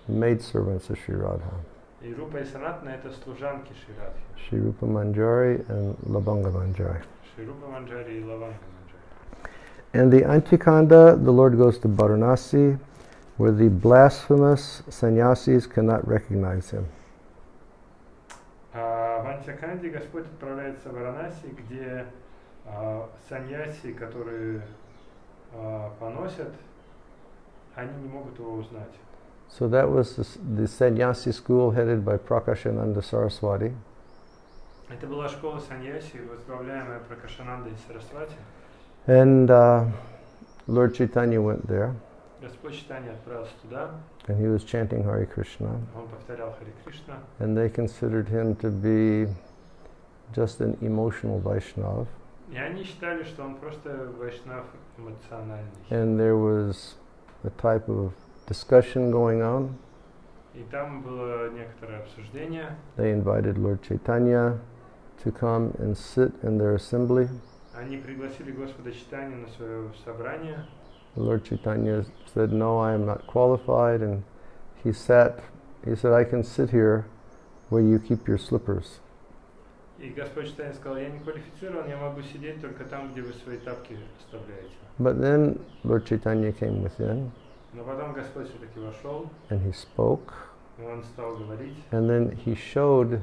maidservants of Sri Radha. И Рупа и Санатана это служанки Шри Радхи. Sri Rupa Manjari and Labanga Manjari. Шри Рупа Манджари и Лаванга Манджари. In the Antikanda, the Lord goes to Varanasi, where the blasphemous sannyasis cannot recognize him. В Антиканде Господь отправляется в Варанаси, где саньяси, которые поносят, они не могут его узнать. So that was the sannyasi school headed by Prakashananda Saraswati. Это была школа саньяси, возглавляемая Пракашанандой Сарасвати. And Lord Chaitanya went there. Господь Чайтанья отправился туда. And he was chanting Hare Krishna. Он повторял Харе Кришна. And they considered him to be just an emotional Vaishnava. И они считали, что он просто вайшнав эмоциональный. And there was a type of discussion going on. И там было некоторое обсуждение. They invited Lord Chaitanya to come and sit in their assembly. Они пригласили Господа Чайтанью на свое собрание. Lord Chaitanya said, "No, I am not qualified," and he said, "I can sit here where you keep your slippers." И Господь Чайтанья сказал: "Я не квалифицирован, я могу сидеть только там, где вы свои тапки оставляете." But then Lord Chaitanya came within. Но потом Господь все-таки вошел. And he spoke. И он стал говорить. And then he showed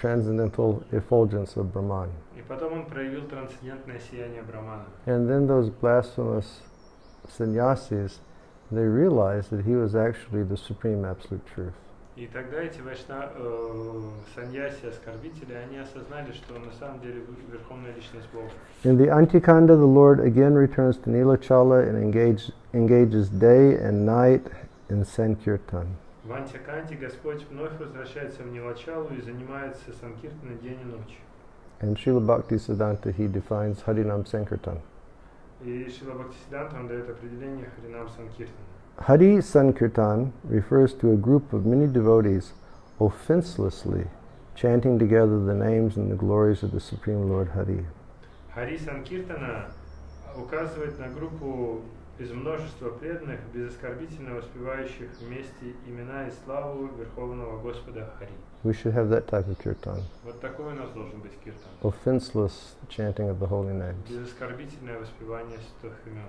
transcendental effulgence of Brahman. И потом он проявил трансцендентное сияние Брахмана. And then those blasphemous sannyasis, they realized that he was actually the supreme absolute truth. И тогда эти саньяси, оскорбители, они осознали, что он на самом деле верховная личность Бога. In the Antikanda, the Lord again returns to Nilachala and engages day and night in Sankirtan. В Антиканде Господь вновь возвращается в Нилачалу и занимается санкиртаном день и ночь. And Srila Bhaktisiddhanta, he defines Harinam Sankirtan. И Шрила Бхактисиддханта, он дает определение Харинам Санкиртана. Hari Sankirtan refers to a group of many devotees offenselessly chanting together the names and the glories of the Supreme Lord Hari. Хари Санкиртана указывает на группу из множества преданных, безоскорбительно воспевающих вместе имена и славу Верховного Господа Хари. We should have that type of kirtan. Вот такой у нас должен быть киртан. Offenseless chanting of the holy names. Безоскорбительное воспевание святых имен.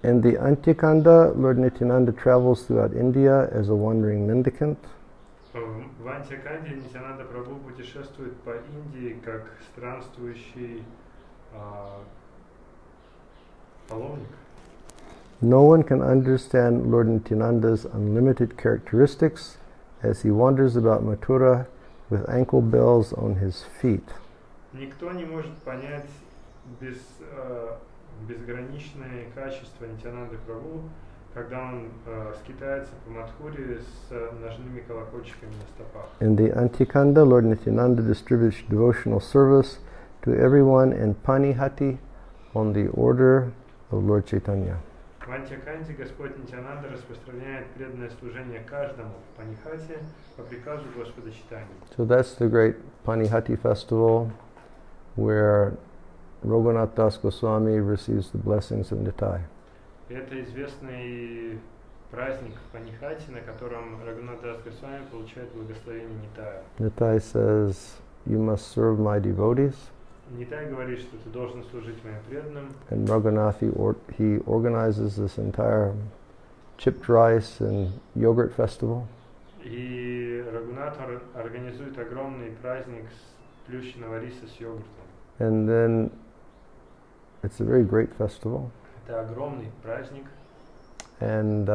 In the Antikanda, Lord Nityananda travels throughout India as a wandering mendicant. В Антиканде Нитьянанда Прабху путешествует по Индии как странствующий паломник. No one can understand Lord Nityananda's unlimited characteristics as he wanders about Mathura with ankle bells on his feet. Никто не может понять безграничные качества Нитьянанды Прабху, когда он скитается по Мадхуре с ножными колокольчиками на стопах. In the Antikanda, Lord Nityananda distributes devotional service to everyone in Panihati on the order of Lord Chaitanya. В Антиканде Господь Нитьянанда распространяет преданное служение каждому в Панихате по приказу Господа Чайтаньи. So that's the great Panihati festival where Raghunath Das Goswami receives the blessings of Nitai. Это известный праздник в Панихате, на котором Рагунат Дас Госвами получает благословение Нитая. Nitai says, "You must serve my devotees." Нитай говорит, что ты должен служить моим преданным. And Raghunath, he organizes this entire chipped rice and yogurt festival. И Рагунат организует огромный праздник с плющенного риса с йогуртом. And then it's a very great festival. Это огромный праздник. And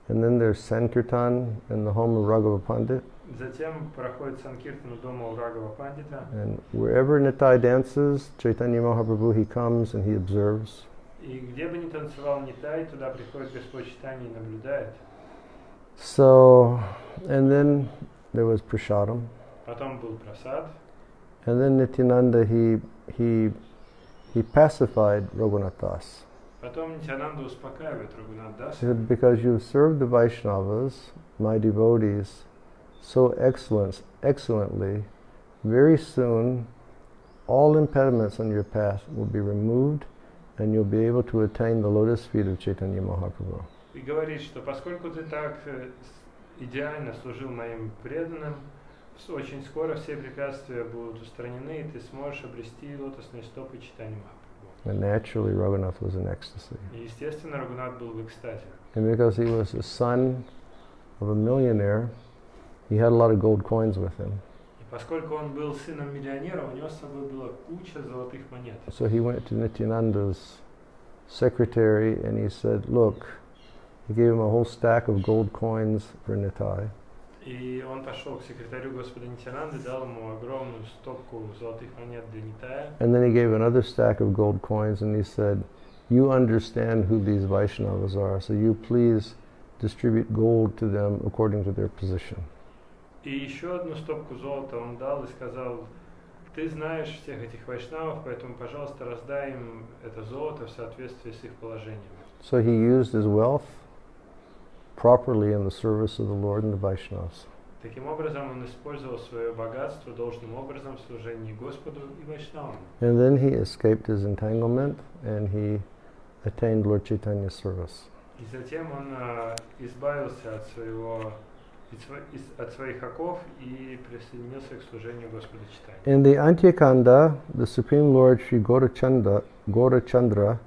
then there's Sankirtan in the home of Raghava Pandit. Затем проходит Санкиртан у дома у Рагава Пандита. And wherever Nitai dances, Chaitanya Mahaprabhu, he comes and he observes. И где бы ни танцевал Нитай, туда приходит Господь Чайтанья и наблюдает. So, and then there was Prasadam. Потом был прасад. And then Nityananda, he pacified Raghunath Das. Потом Нитьянанда успокаивает Рагунат He Даса. said, because you've served the Vaishnavas, my devotees, so excellently, very soon all impediments on your path will be removed and you'll be able to attain the lotus feet of Chaitanya Mahaprabhu. И говорит, что поскольку ты так идеально служил моим преданным, очень скоро все препятствия будут устранены, и ты сможешь обрести лотосные стопы Чайтаньи Махапрабху. And naturally, Raghunath was in ecstasy. И, естественно, Рагунат был в экстазе. And because he was the son of a millionaire, he had a lot of gold coins with him. И поскольку он был сыном миллионера, у него с собой была куча золотых монет. So he went to Nityananda's secretary and he said, look, he gave him a whole stack of gold coins for Nitai. И он пошел к секретарю Господа Нитянанды, дал ему огромную стопку золотых монет для Нитая. And then he gave another stack of gold coins and he said, you understand who these Vaishnavas are, so you please distribute gold to them according to their position. И еще одну стопку золота он дал и сказал, ты знаешь всех этих вайшнавов, поэтому, пожалуйста, раздай им это золото в соответствии с их положением. So he used his wealth properly in the service of the Lord and the Vaishnavas. Таким образом, он использовал свое богатство должным образом в служении Господу и вайшнавам. And then he escaped his entanglement and he attained Lord Chaitanya's service. И затем он избавился от своих оков и присоединился к служению Господа Чайтаньи. In the Antyakanda, the Supreme Lord Sri Gaurachandra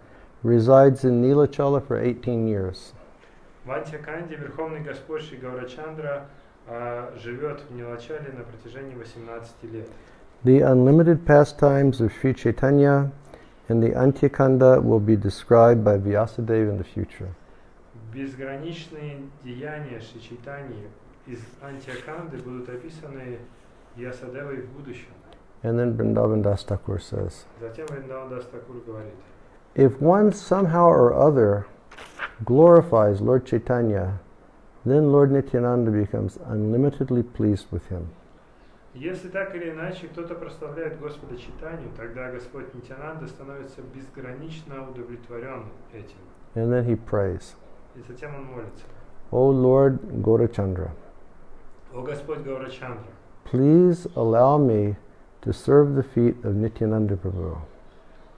resides in Nilachala for 18 years. В Антьяканде Верховный Господь Шри Гаурачандра живет в Нилачале на протяжении 18 лет. The unlimited pastimes of Sri Chaitanya and the Antyakanda will be described by Vyasadeva in the future. Безграничные деяния Шри Чайтаньи из Антьяканды будут описаны Вьясадевой в будущем. And then Vrindavan Das Thakur says, Затем Вриндаван Дас Такур говорит, if one somehow or other glorifies Lord Chaitanya, then Lord Nityananda becomes unlimitedly pleased with him. если так или иначе кто-то прославляет Господа Чайтанью, тогда Господь Нитянанда становится безгранично удовлетворен этим. And then he prays, И затем он молится. O Lord Gaurachandra, О Господь Гаурачандра, please allow me to serve the feet of Nityananda Prabhu,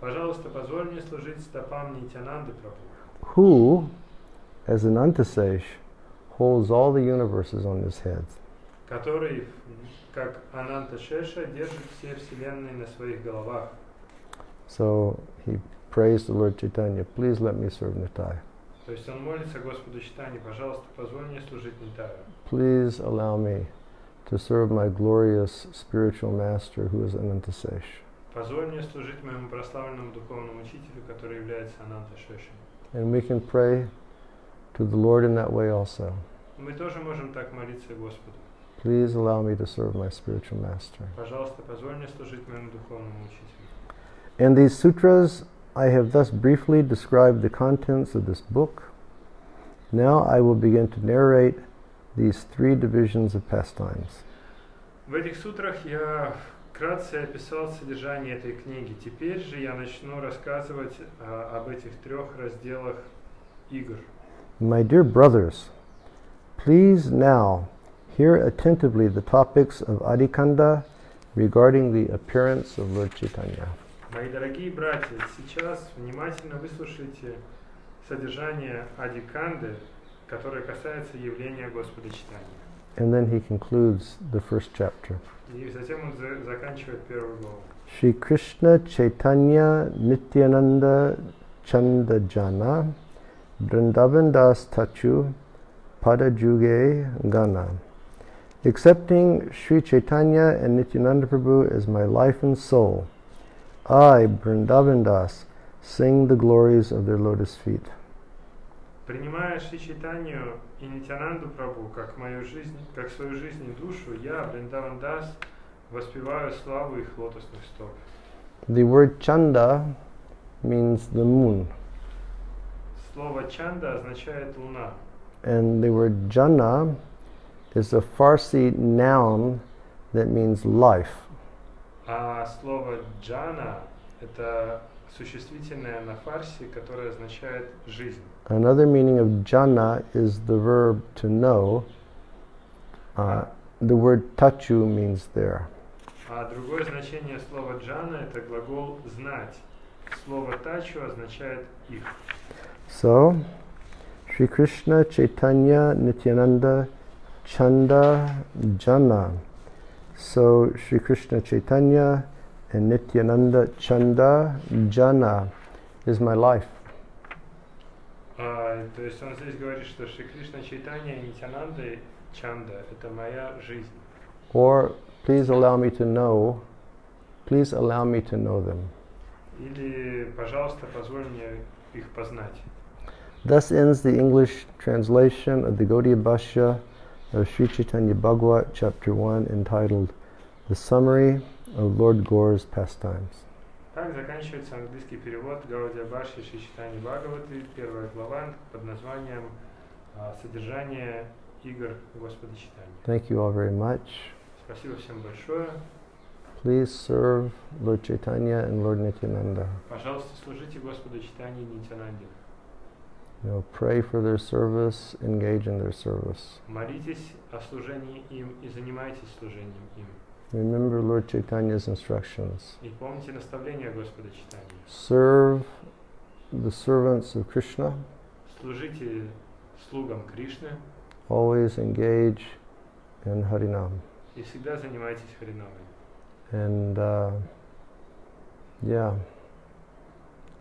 пожалуйста, позволь мне служить стопам Нитянанды Прабху, who, as an Antasesh, holds all the universes on his head. который, как Ананта Шеша, держит все вселенные на своих головах. So he prays to Lord Chaitanya, please let me serve Nitai. То есть он молится Господу Чайтаньи, пожалуйста, позволь мне служить Нитаю. Please allow me to serve my glorious spiritual master who is Anantasesh. Позволь мне служить моему прославленному духовному учителю, который является Ананта Шешей. And we can pray to the Lord in that way also. Мы тоже можем так молиться Господу. Please allow me to serve my spiritual master. Пожалуйста, позволь мне служить моему духовному учителю. In these sutras, I have thus briefly described the contents of this book. Now I will begin to narrate these three divisions of pastimes. В этих сутрах я вкратце описал содержание этой книги. Теперь же я начну рассказывать об этих трех разделах игр. My dear brothers, please now hear attentively the topics of Adikanda regarding the appearance of Lord Chaitanya. Мои дорогие братья, сейчас внимательно выслушайте содержание Адиканды, которое касается явления Господа Чайтаньи. And then he concludes the first chapter. И затем он заканчивает первую главу. Shri Krishna Chaitanya Nityananda Chandajana Vrindavan Das Tachu Padajuge Gana. Accepting Sri Chaitanya and Nityananda Prabhu as my life and soul, I, Vrindavan Das, sing the glories of their lotus feet. Принимая Шри Чайтанью и Нитянанду Прабху как мою жизнь, как свою жизнь и душу, я, Вриндаван Дас, воспеваю славу их лотосных стоп. The word Chanda means the moon, Слово Чанда означает луна, and the word Jana is a Farsi noun that means life. а слово Джана – это существительное на фарси, которое означает жизнь. Another meaning of jana is the verb to know. The word tachu means there. А другое значение слова джана – это глагол знать. Слово тачу означает их. So, Sri Krishna Chaitanya Nityananda Chanda Jana. So, Sri Krishna Chaitanya and Nityananda Chanda Jana is my life. То есть он здесь говорит, что Шри Кришна Чайтанья и Нитянанда Чанда – это моя жизнь. Or please allow me to know them. Или, пожалуйста, позволь мне их познать. Thus ends the English translation of the Gaudiya Bhashya of Sri Chaitanya Bhagavata, Chapter 1, entitled The Summary of Lord Gore's Pastimes. Так заканчивается английский перевод Гаудия Бхашьи Шри Чайтаньи Бхагаваты, первая глава под названием «Содержание игр Господа Чайтаньи». Thank you all very much. Спасибо всем большое. Please serve Lord Chaitanya and Lord Nityananda. Пожалуйста, служите Господу Чайтаньи и Нитянанде. Pray for their service, engage in their service. Молитесь о служении им и занимайтесь служением им. Remember Lord Chaitanya's instructions. И помните наставления Господа Чайтаньи. Serve the servants of Krishna. Служите слугам Кришны. Always engage in Harinam. И всегда занимайтесь Харинамой. And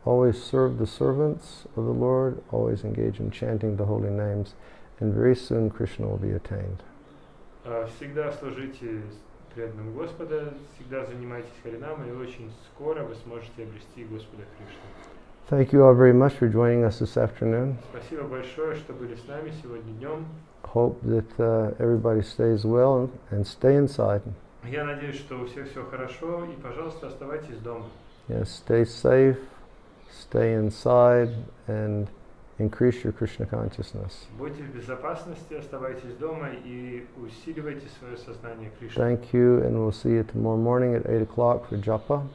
always serve the servants of the Lord, always engage in chanting the holy names, and very soon Krishna will be attained. Всегда служите преданным Господа, всегда занимайтесь Харинамой, и очень скоро вы сможете обрести Господа Кришну. Thank you all very much for joining us this afternoon. Спасибо большое, что были с нами сегодня днем. Hope that everybody stays well and stay inside. Я надеюсь, что у всех все хорошо, и, пожалуйста, оставайтесь дома. Yes, stay safe, stay inside, and increase your Krishna consciousness. Будьте в безопасности, оставайтесь дома и усиливайте свое сознание Кришны. Thank you, and we'll see you tomorrow morning at 8 o'clock for japa.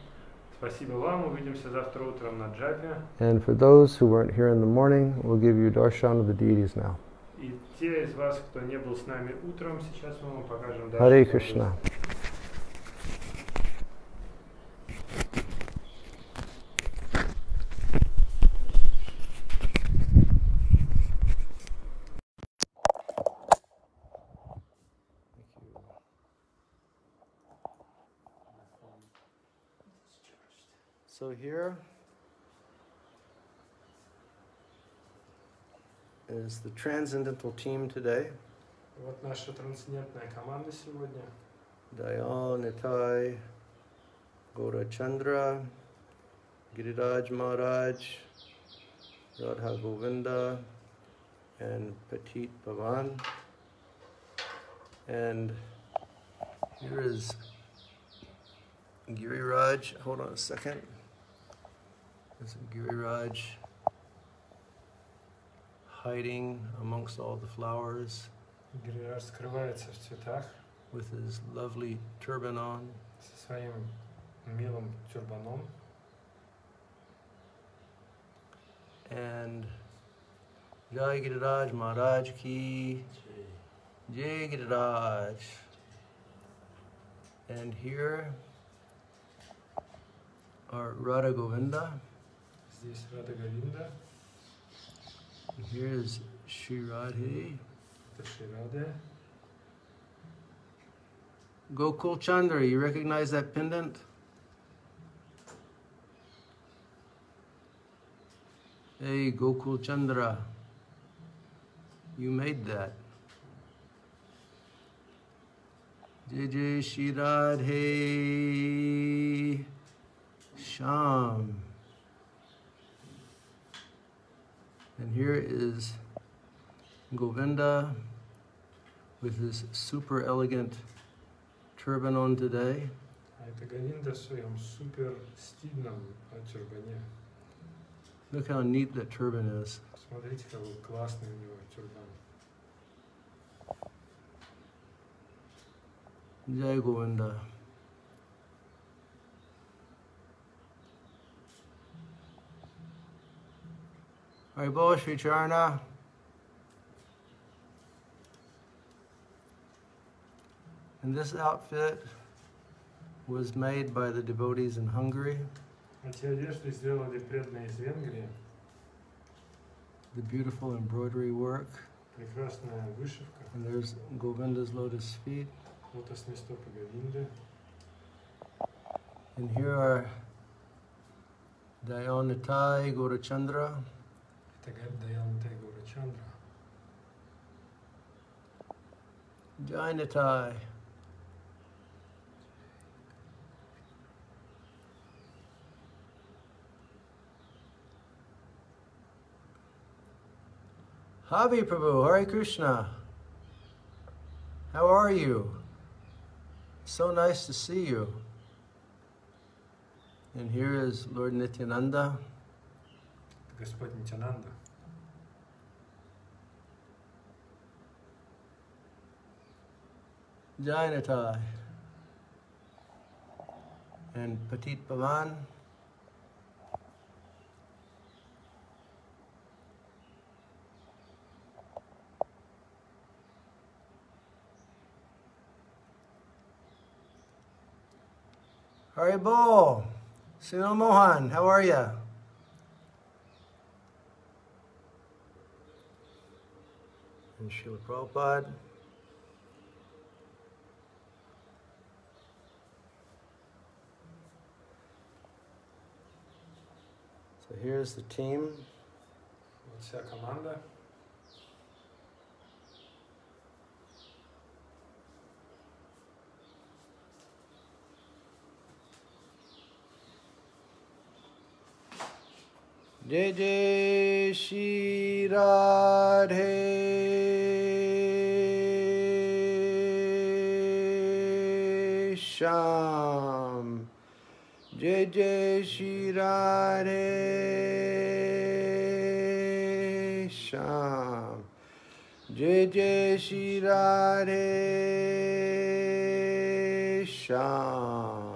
Спасибо вам, увидимся завтра утром на джапе. And for those who weren't here in the morning, we'll give you darshan of the deities now. И те из вас, кто не был с нами утром, сейчас мы вам покажем дальше. Hare Krishna. So here is the transcendental team today. Вот наша трансцендентная команда сегодня. Dayan, Nitai, Gaura Chandra, Giriraj Maharaj, Radha Govinda, and Petit Bhavan. And here is Giriraj. Hold on a second. There's Giriraj hiding amongst all the flowers. Гирираж скрывается в цветах. With his lovely turban on. Со своим милым тюрбаном. And Jai Giriraj Maharaj ki Jai Giriraj. And here are Radha Govinda. Здесь Рада Говинда. Here is Shri Radhe. Это Шри Рада. Gokul Chandra, you recognize that pendant? Hey, Gokul Chandra, you made that. Jai Jai Shri Radhe Sham. And here is Govinda with his super elegant turban on today. А это Говинда в своем супер стильном тюрбане. Look how neat that turban is. Смотрите, какой классный у него тюрбан. Jai Govinda. Haribol Sri Charna. And this outfit was made by the devotees in Hungary. Эти одежды сделали преданные из Венгрии. The beautiful embroidery work. Прекрасная вышивка. And there's Govinda's lotus feet. Лотосные стопы Говинды. And here are Dayanatai Gaurachandra. Dayanatai Gaurachandra. Jainatai. Havi Prabhu, Hare Krishna. How are you? So nice to see you. And here is Lord Nityananda. Господь Нитянанда. Jainatai. And Patit Pavan. Haribol, Sunil Mohan, how are you? And Srila Prabhupada. So here's the team. Вот вся команда. Jai Jai Shri Radhe Shyam. Jai Jai Shri Radhe Shyam. Jai Jai Shri Radhe Shyam.